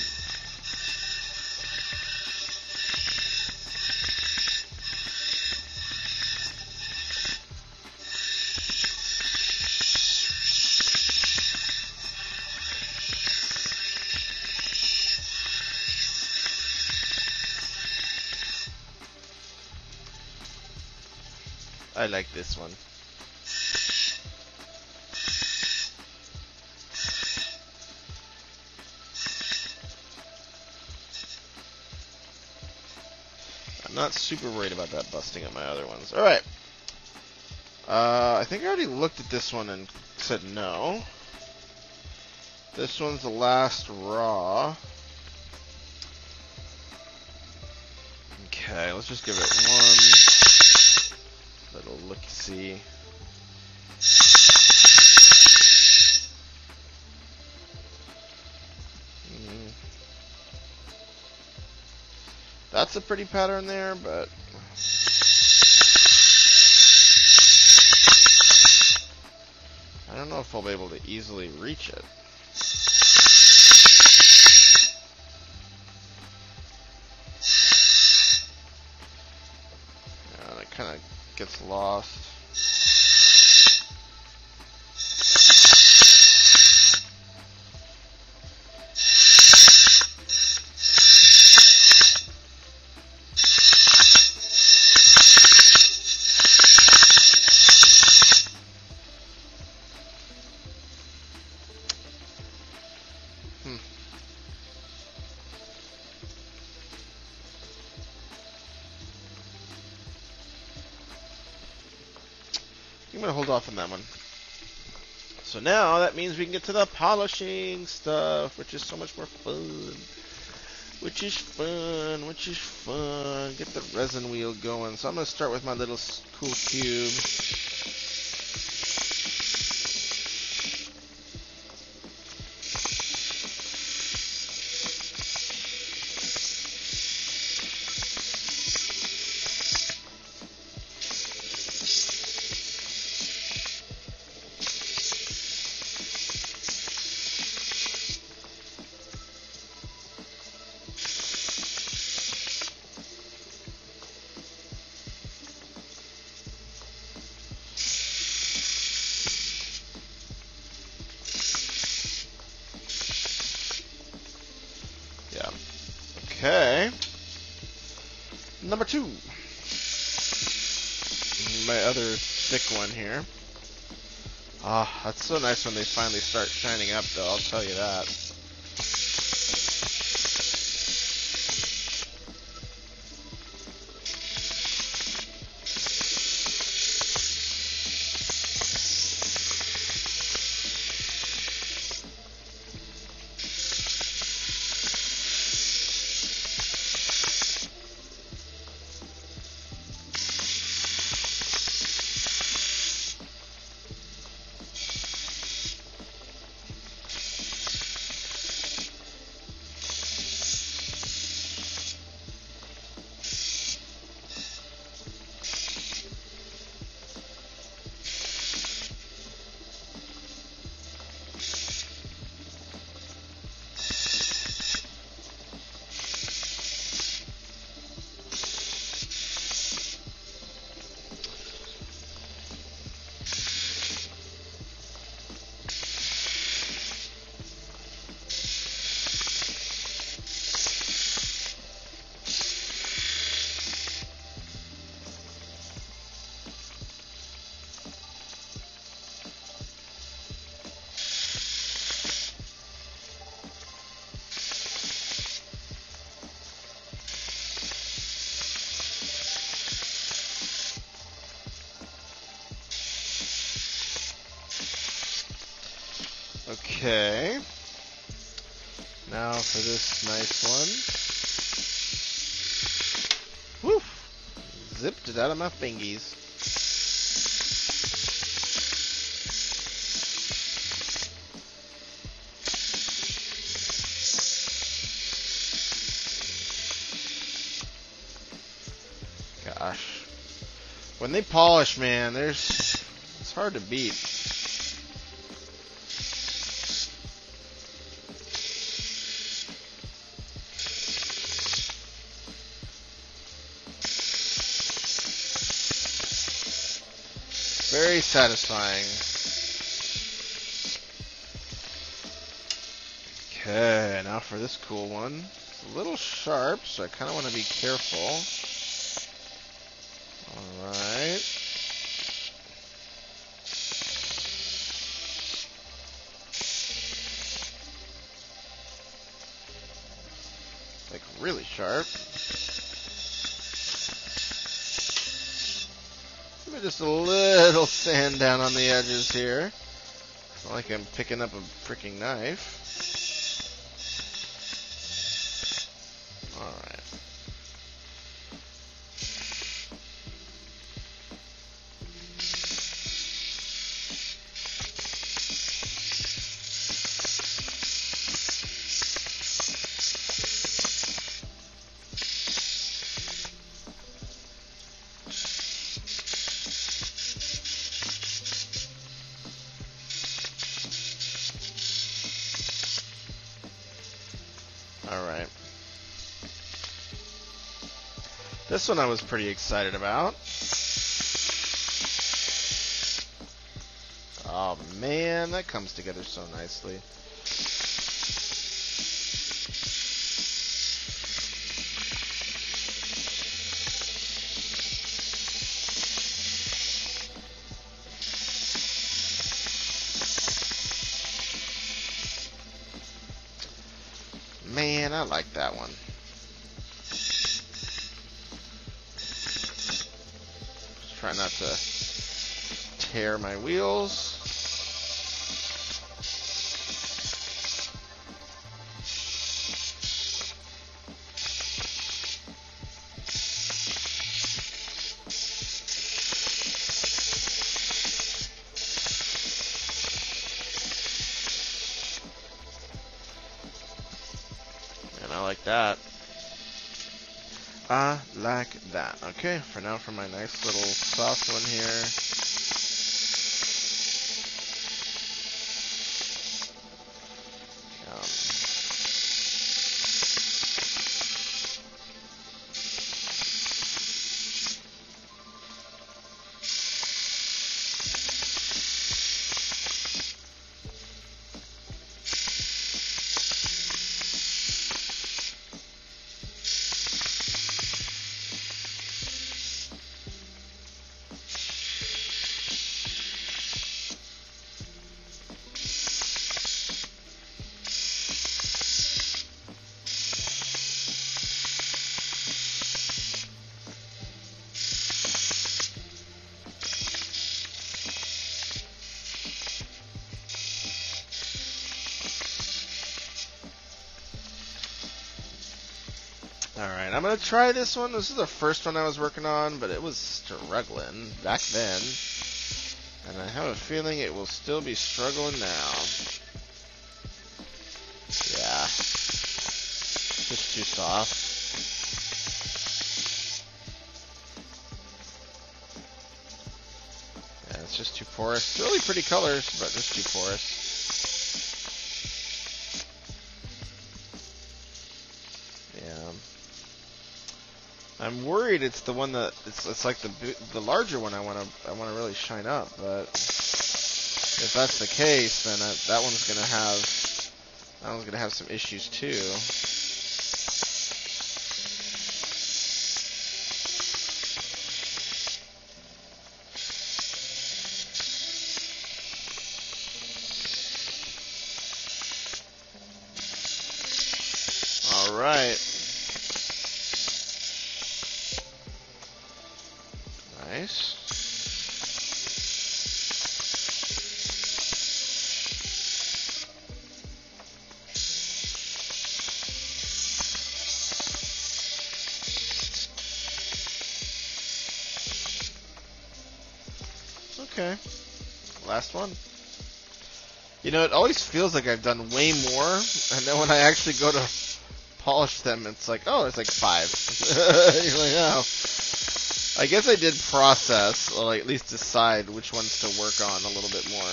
I like this one. I'm not super worried about that busting up my other ones. Alright. I think I already looked at this one and said no. This one's the last raw. Okay, let's just give it one little look-see. That's a pretty pattern there, but I don't know if I'll be able to easily reach it. And it kind of gets lost. I'm going to hold off on that one. So now that means we can get to the polishing stuff, which is so much more fun. Which is fun. Get the resin wheel going. So I'm going to start with my little cool cube. Okay. Number 2. My other thick one here. Ah, that's so nice when they finally start shining up, though, I'll tell you that. Okay. Now for this nice one. Woof! Zipped it out of my fingies. Gosh. When they polish, man, it's hard to beat. Very satisfying. Okay, now for this cool one. It's a little sharp, so I kind of want to be careful. Alright. Like, really sharp. Maybe just a little sand down on the edges here. It's not like I'm picking up a freaking knife. Alright. Alright. This one I was pretty excited about. Oh man, that comes together so nicely. Man, I like that one. Just try not to tear my wheels. I like that. I like that. Okay, for now, for my nice little soft one here. Alright, I'm going to try this one. This is the first one I was working on, but it was struggling back then. And I have a feeling it will still be struggling now. Yeah. Just too soft. Yeah, it's just too porous. Really pretty colors, but just too porous. I'm worried it's the one that it's like the larger one I want to really shine up, but if that's the case, then that one's gonna have some issues too. All right. Nice. Okay. Last one. You know, it always feels like I've done way more, and then when I actually go to polish them, it's like, oh, it's like 5. You're like, oh. I guess I did process, or at least decide which ones to work on a little bit more,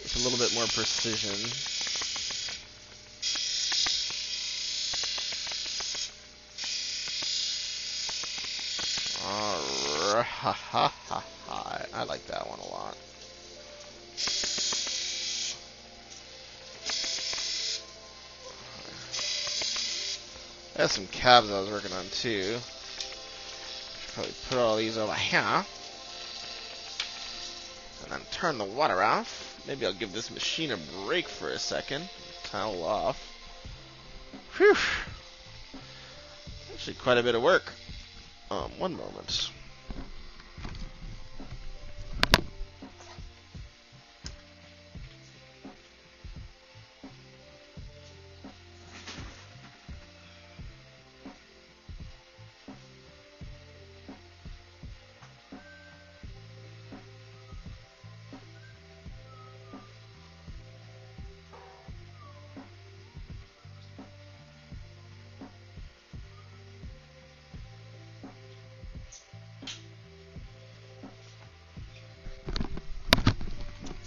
with a little bit more precision. Alright, ha ha ha ha. I like that one a lot. I have some cabs I was working on too. Probably put all these over here. And then turn the water off. Maybe I'll give this machine a break for a second. Towel off. Whew. Actually quite a bit of work. One moment.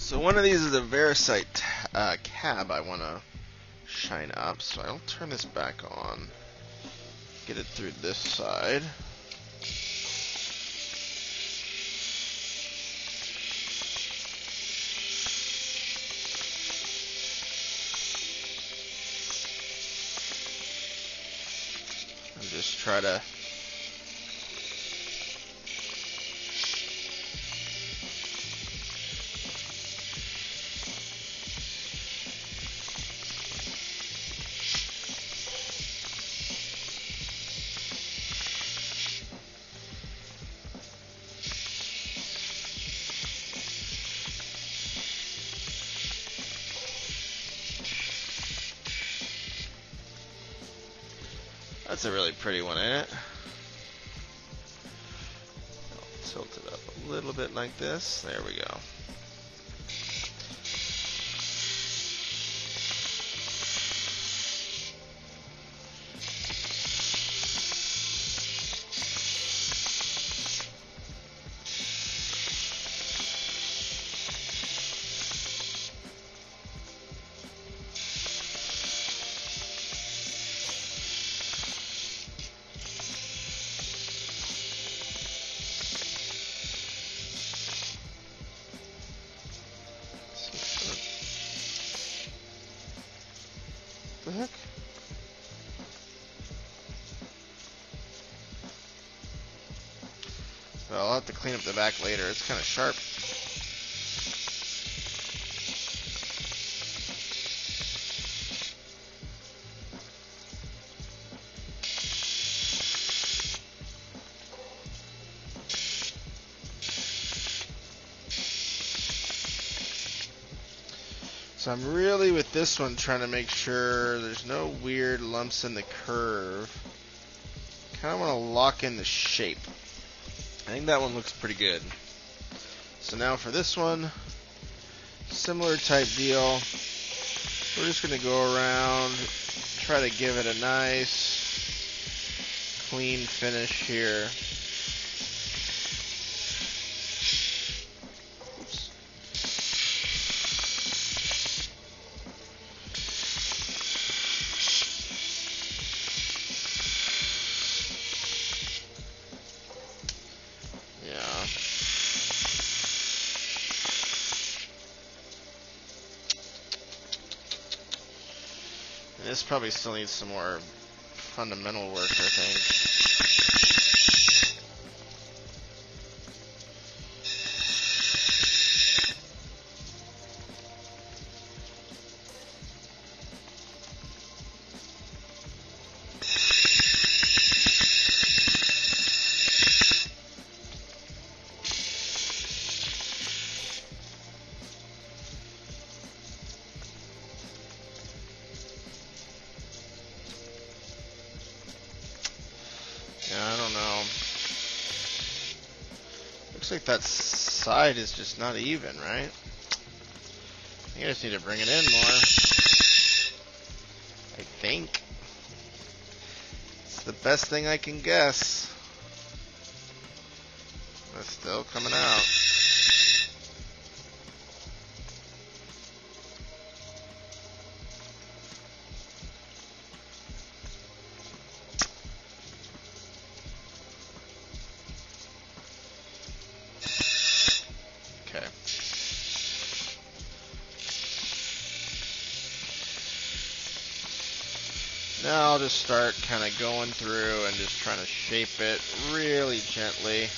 So one of these is a Veracite cab I want to shine up. So I'll turn this back on. Get it through this side. And just try to That's a really pretty one, ain't it? I'll tilt it up a little bit like this. There we go. The heck? Well, I'll have to clean up the back later. It's kind of sharp. So I'm really, with this one, trying to make sure there's no weird lumps in the curve. Kind of want to lock in the shape. I think that one looks pretty good. So now for this one, similar type deal. We're just going to go around, try to give it a nice, clean finish here. This probably still needs some more fundamental work, I think. I don't Looks like that side is just not even, right? I just need to bring it in more. I think. It's the best thing I can guess. It's still coming out. Okay. Now I'll just start kind of going through and just trying to shape it really gently.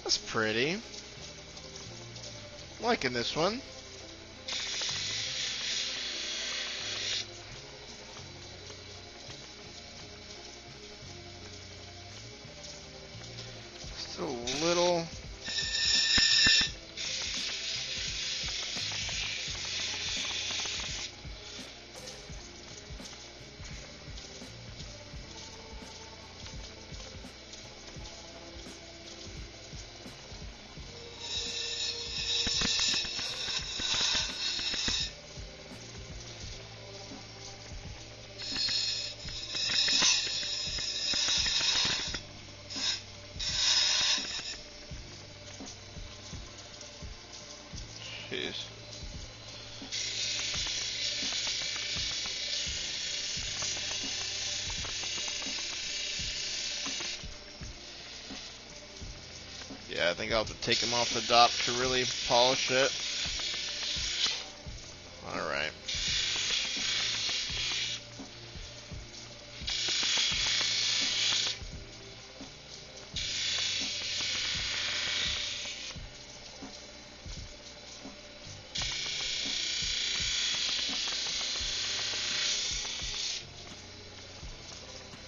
That's pretty. I'm liking this one. Still a little. Jeez. Yeah, I think I'll have to take him off the dock to really polish it. Alright.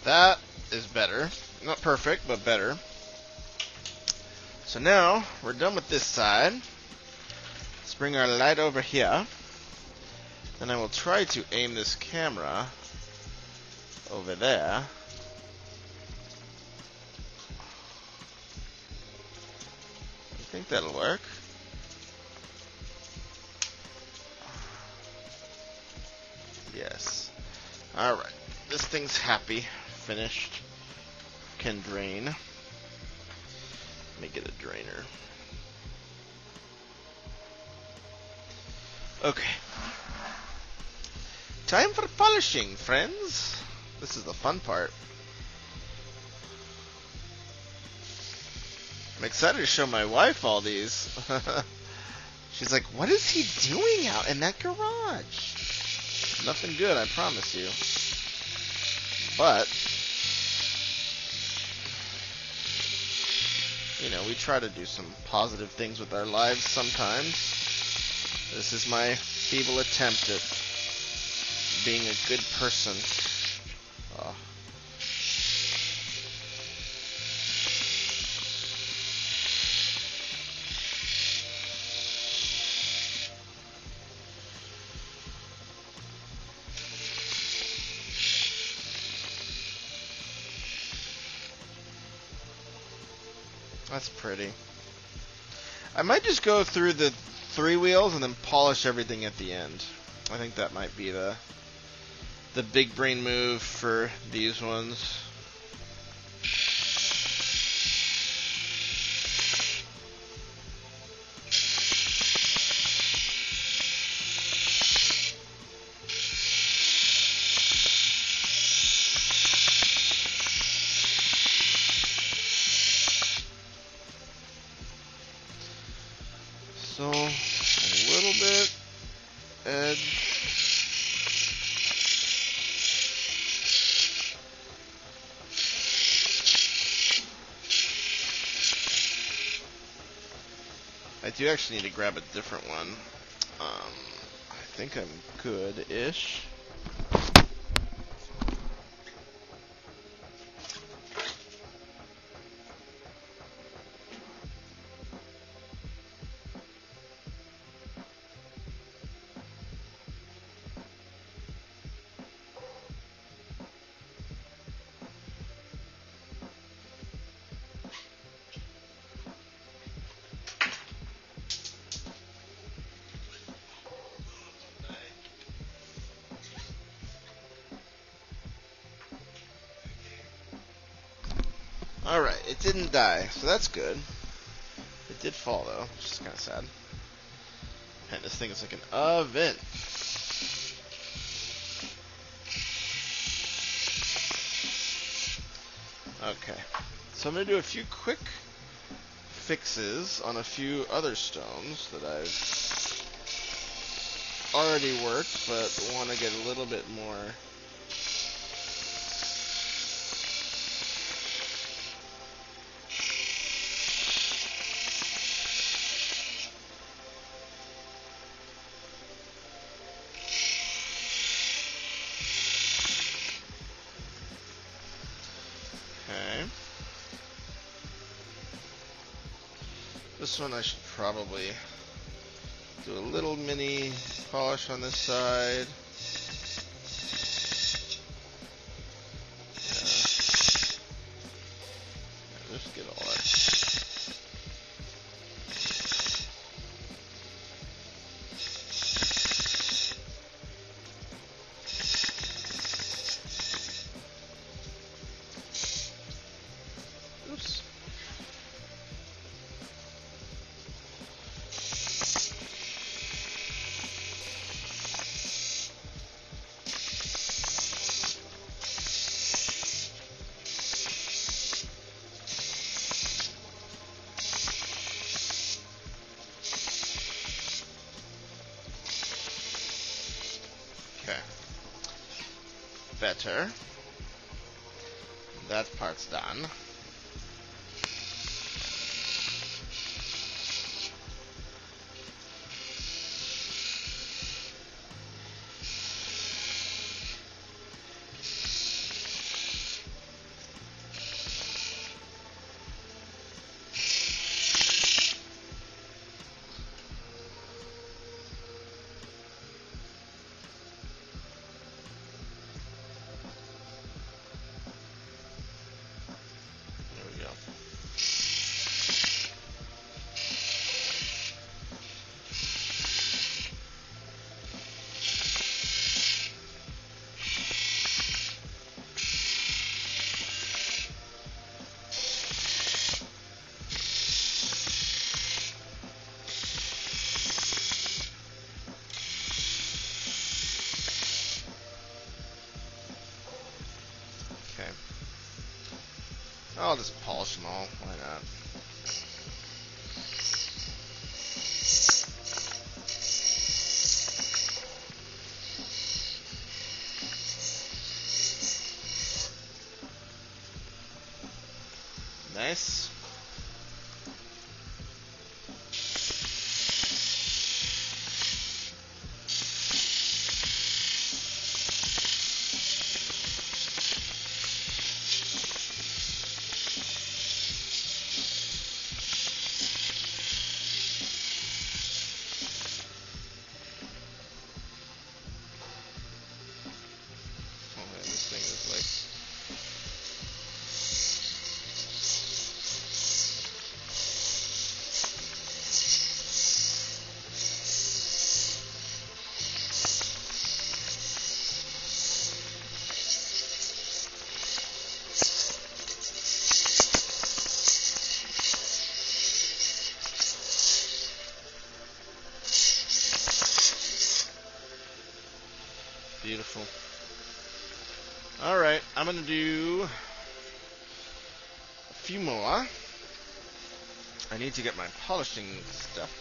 That is better. Not perfect, but better. So now, we're done with this side. Let's bring our light over here. Then I will try to aim this camera over there. I think that'll work. Yes. Alright. This thing's happy. Finished. Can drain. Let me get a drainer. Okay. Time for polishing, friends. This is the fun part. I'm excited to show my wife all these. She's like, what is he doing out in that garage? Nothing good, I promise you. But, you know, we try to do some positive things with our lives sometimes. This is my feeble attempt at being a good person. Oh. That's pretty. I might just go through the 3 wheels and then polish everything at the end. I think that might be the big brain move for these ones. So, a little bit edge. I do actually need to grab a different one. I think I'm good-ish. Alright, it didn't die, so that's good. It did fall, though, which is kind of sad. And this thing is like an oven. Okay, so I'm going to do a few quick fixes on a few other stones that I've already worked, but want to get a little bit more This one I should probably do a little mini polish on this side. Yeah, just get all that. Oops. Okay. Better. That part's done. Okay. I'll just polish them all. Why not? Nice. This thing is like beautiful. Alright, I'm going to do a few more. I need to get my polishing stuff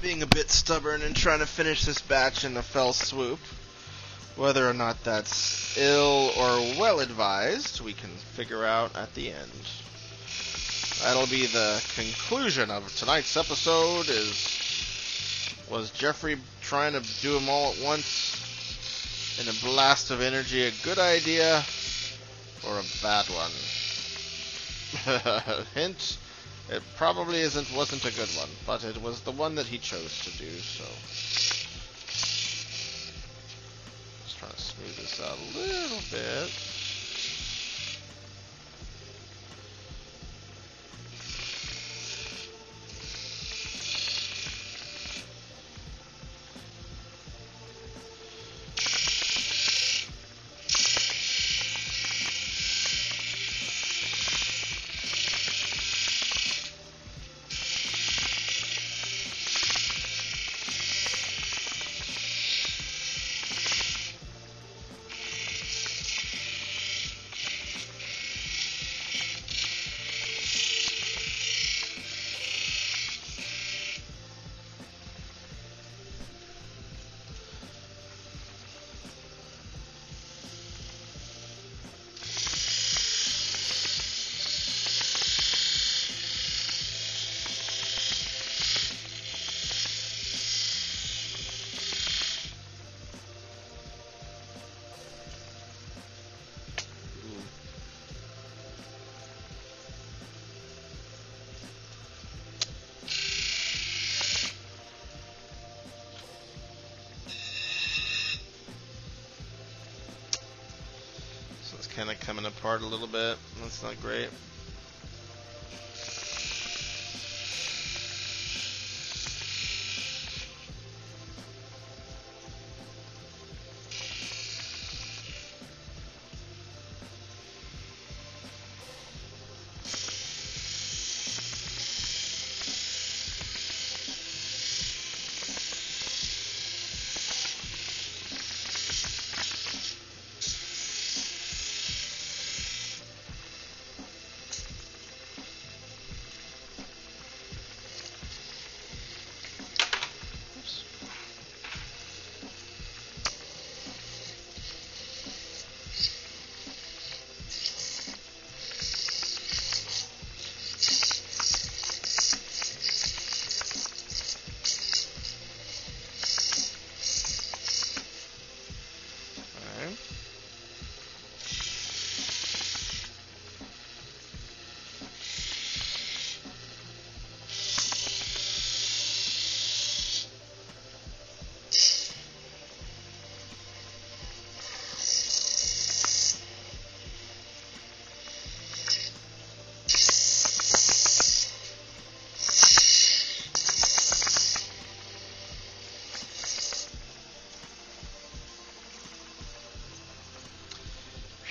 being a bit stubborn and trying to finish this batch in a fell swoop. Whether or not that's ill or well advised, we can figure out at the end. That'll be the conclusion of tonight's episode. Was Jeffrey trying to do them all at once in a blast of energy a good idea or a bad one? Hint, it probably wasn't a good one, but it was the one that he chose to do, so. Just trying to smooth this out a little bit. Kind of coming apart a little bit. That's not great.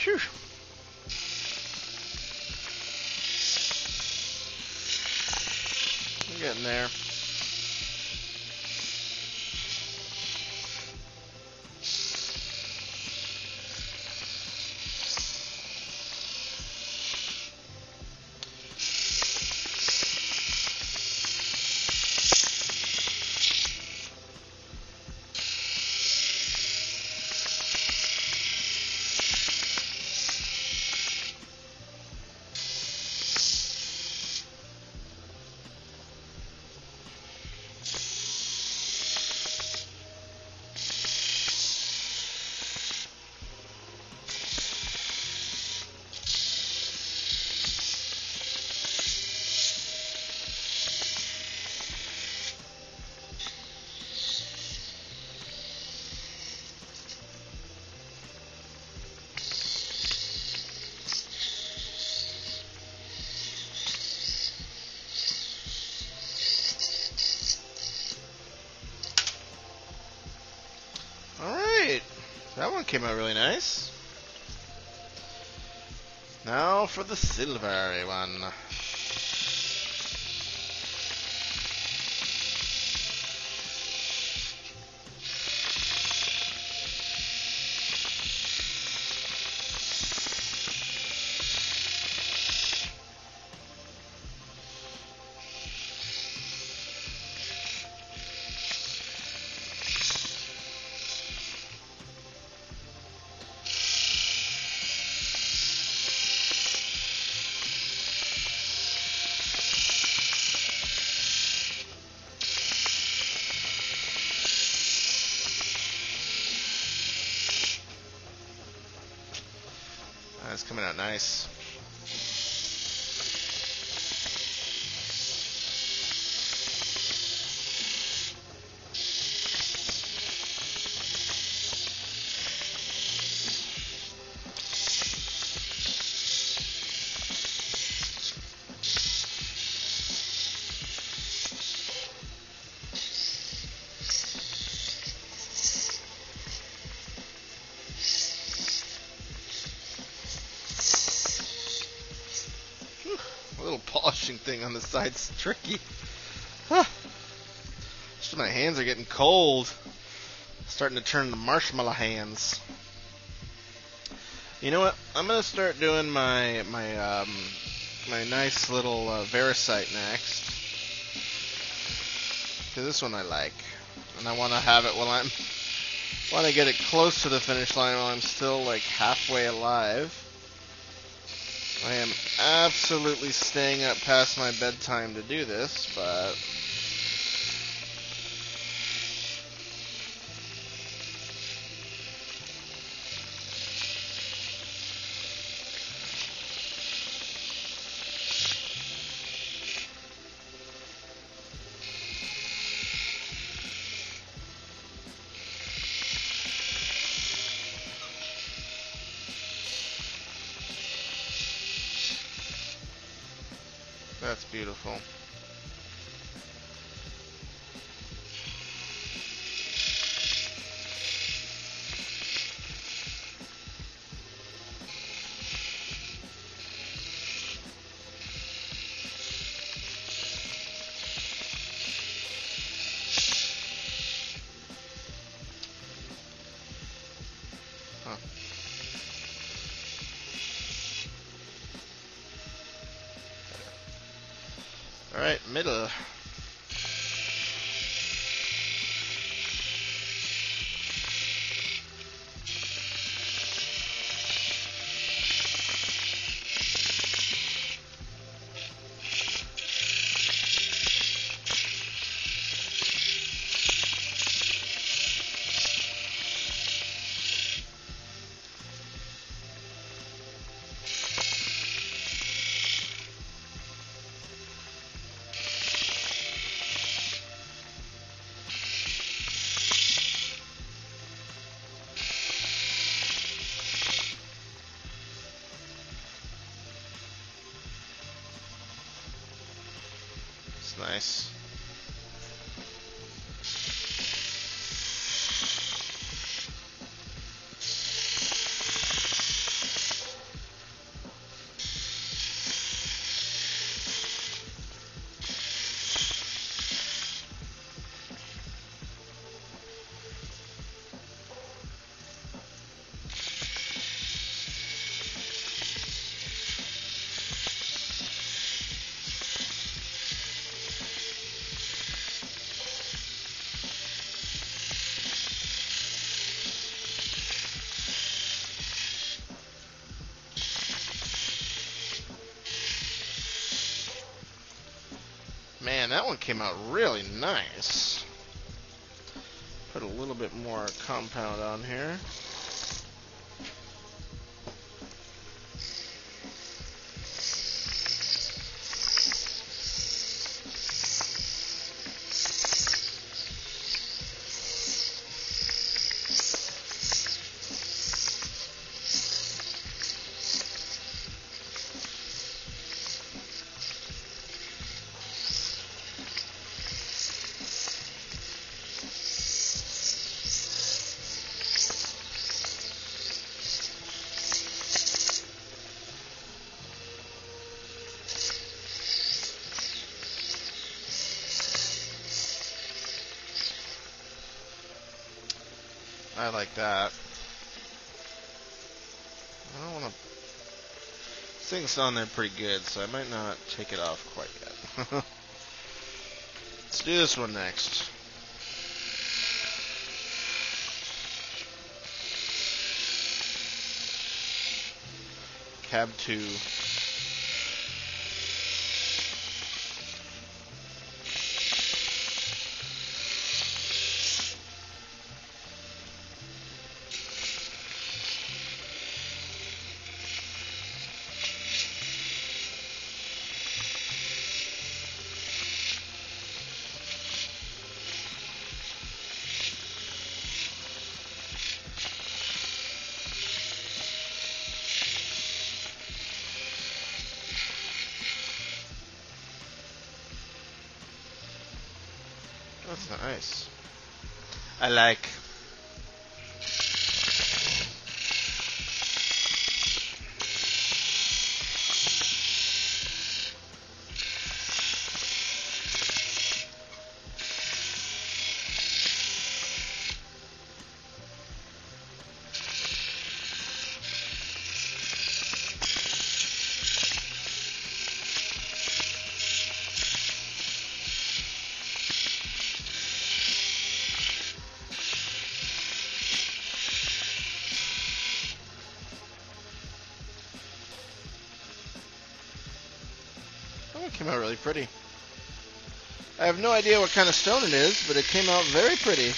Phew. I'm getting there. Alright, that one came out really nice. Now for the silvery one. That's coming out nice. A little polishing thing on the side's tricky. Huh. Just my hands are getting cold. Starting to turn to marshmallow hands. You know what? I'm gonna start doing my nice little Vericite next. Cause this one I like, and I want to have it while want to get it close to the finish line while I'm still like halfway alive. I am absolutely staying up past my bedtime to do this, but that's beautiful. Huh. Alright, middle. It's nice. Man, that one came out really nice. Put a little bit more compound on here. I like that. I don't want to... This thing's on there pretty good, so I might not take it off quite yet. Let's do this one next. Cab 2. That's nice. I like. Oh, it came out really pretty. I have no idea what kind of stone it is, but it came out very pretty.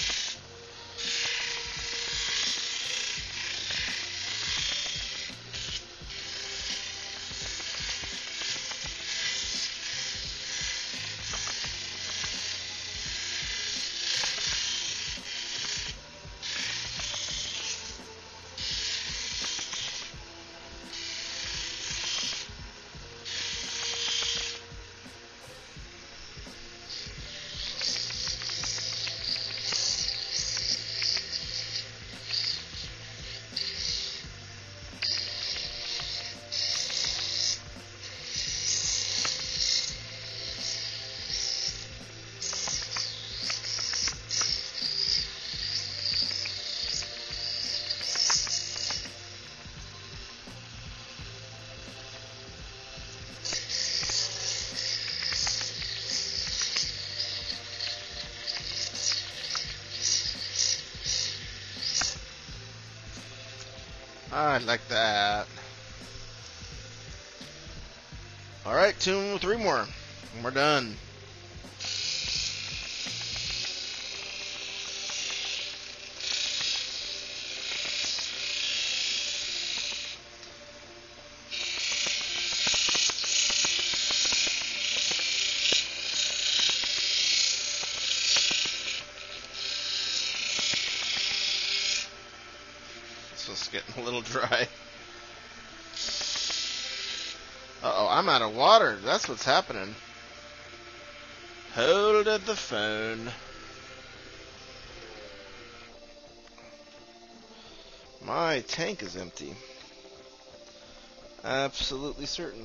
I like that. Alright, 3 more. And we're done. This was getting a little dry. Uh-oh, I'm out of water. That's what's happening. Hold at the phone. My tank is empty. Absolutely certain.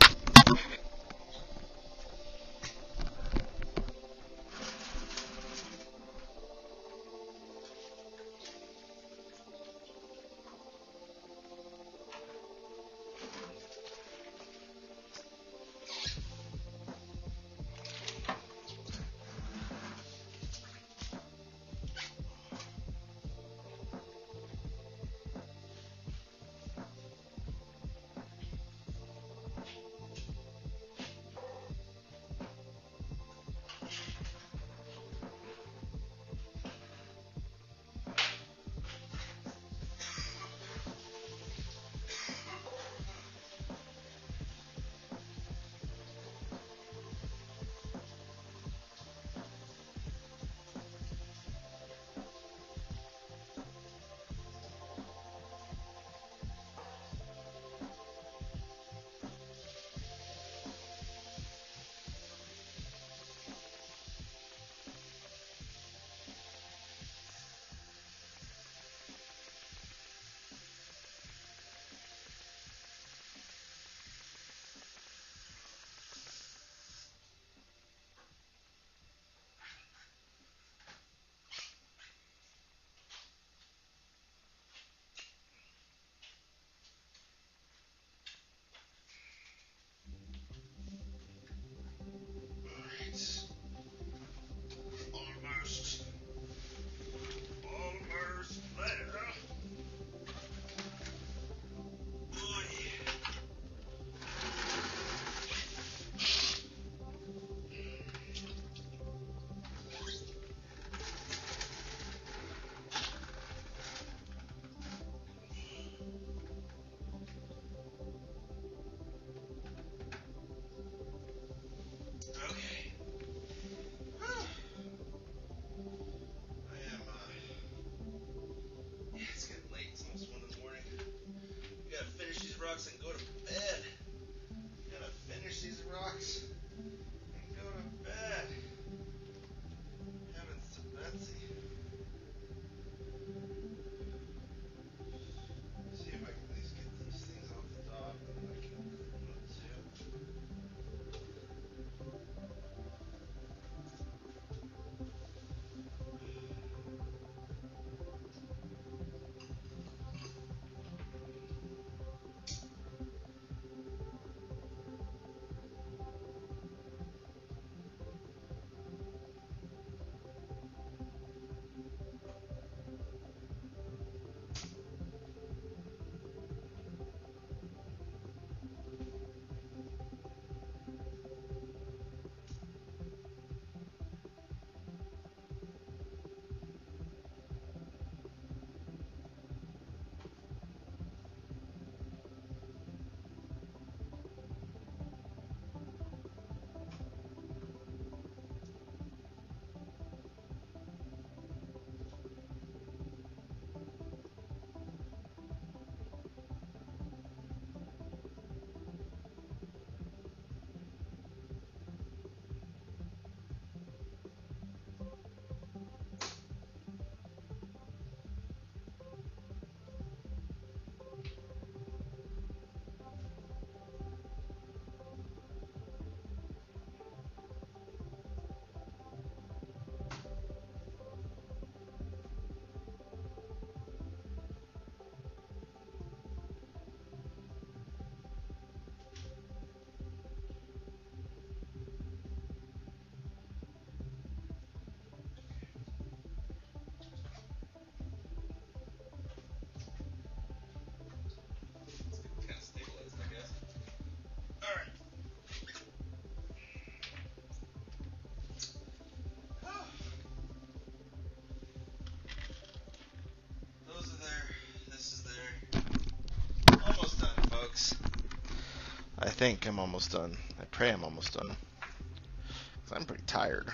I think I'm almost done. I pray I'm almost done. 'Cause I'm pretty tired,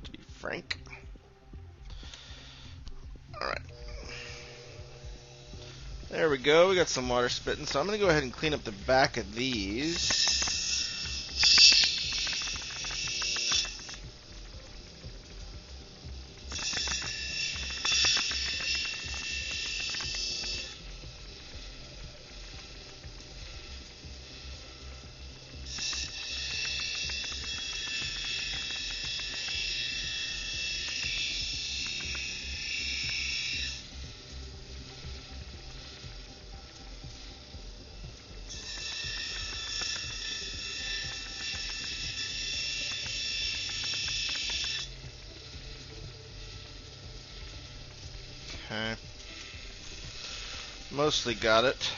to be frank. Alright. There we go. We got some water spitting. So I'm going to go ahead and clean up the back of these. Okay. Mostly got it.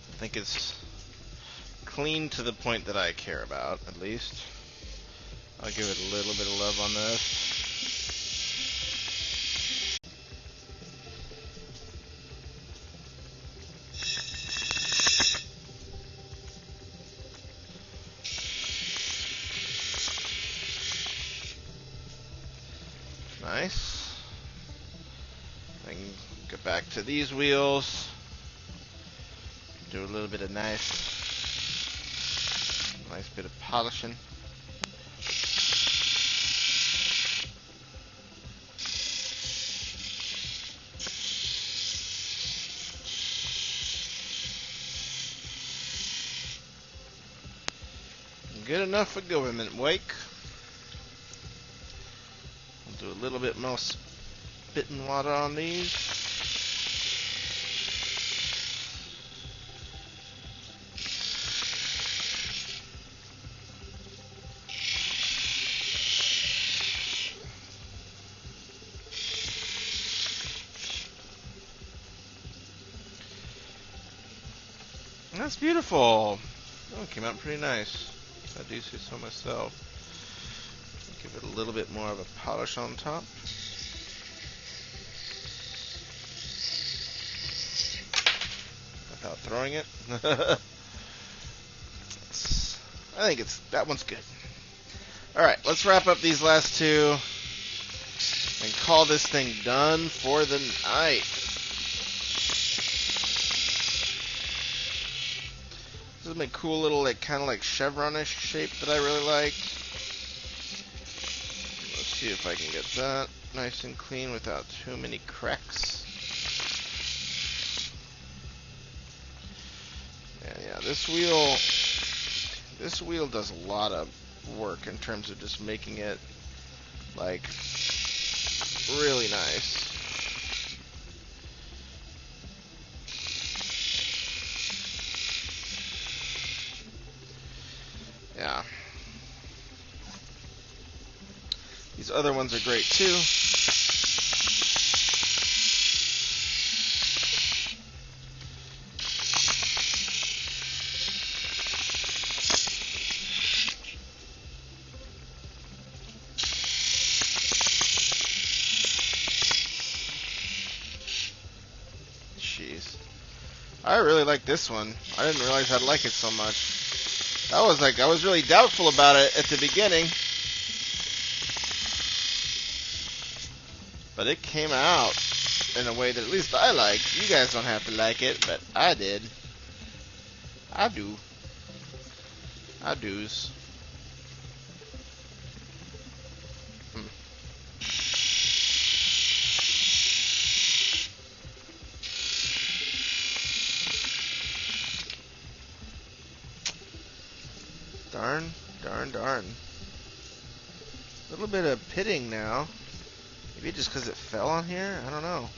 I think it's clean to the point that I care about, at least. I'll give it a little bit of love on this. Nice. I can get back to these wheels. Do a little bit of nice bit of polishing. Good enough for government wake. We'll do a little bit more spitting water on these. That's beautiful. Oh, it came out pretty nice. I do say so myself. Give it a little bit more of a polish on top. Without throwing it. I think that one's good. Alright, let's wrap up these last two and call this thing done for the night. This is my cool little, kind of like chevronish shape that I really like. Let's see if I can get that nice and clean without too many cracks. And yeah, this wheel does a lot of work in terms of just making it like really nice. Yeah. These other ones are great too. Jeez. I really like this one. I didn't realize I'd like it so much. I was really doubtful about it at the beginning. But it came out in a way that at least I liked. You guys don't have to like it, but I did. I do. I do's. Darn. A little bit of pitting now. Maybe just because it fell on here? I don't know.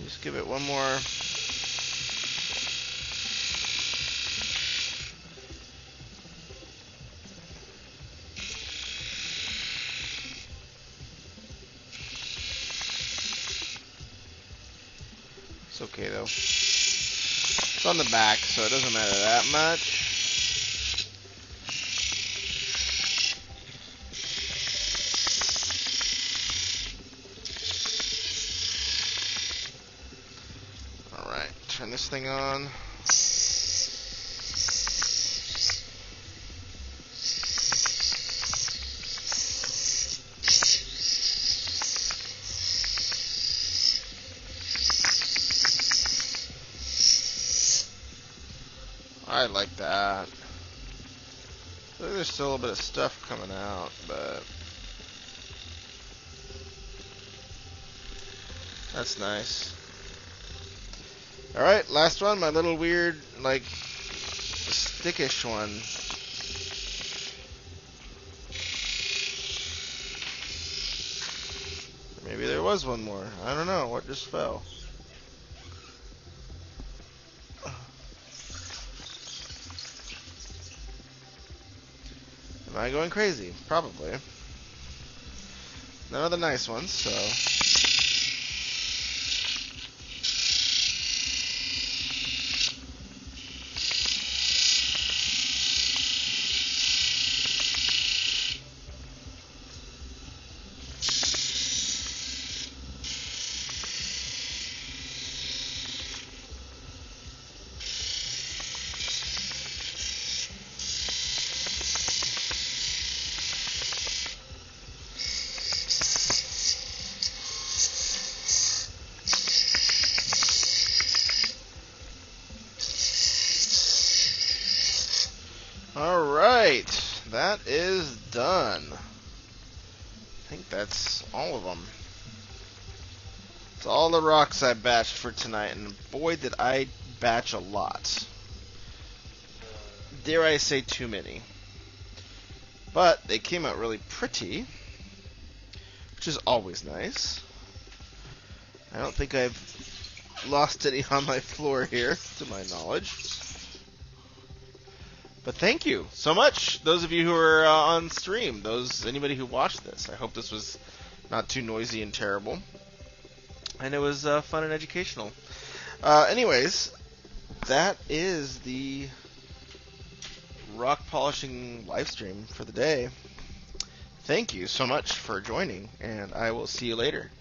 Just give it one more. It's okay though. It's on the back, so it doesn't matter that much. this thing on. I like that. There's still a little bit of stuff coming out, but that's nice. Alright, last one, my little weird, like, stickish one. Maybe there was one more. I don't know. What just fell? Am I going crazy? Probably. None of the nice ones, so... Alright, that is done. I think that's all of them. It's all the rocks I batched for tonight, and boy did I batch a lot. Dare I say too many. But they came out really pretty, which is always nice. I don't think I've lost any on my floor here, to my knowledge. But thank you so much, those of you who are on stream, anybody who watched this. I hope this was not too noisy and terrible, and it was fun and educational. Anyways, that is the rock polishing live stream for the day. Thank you so much for joining, and I will see you later.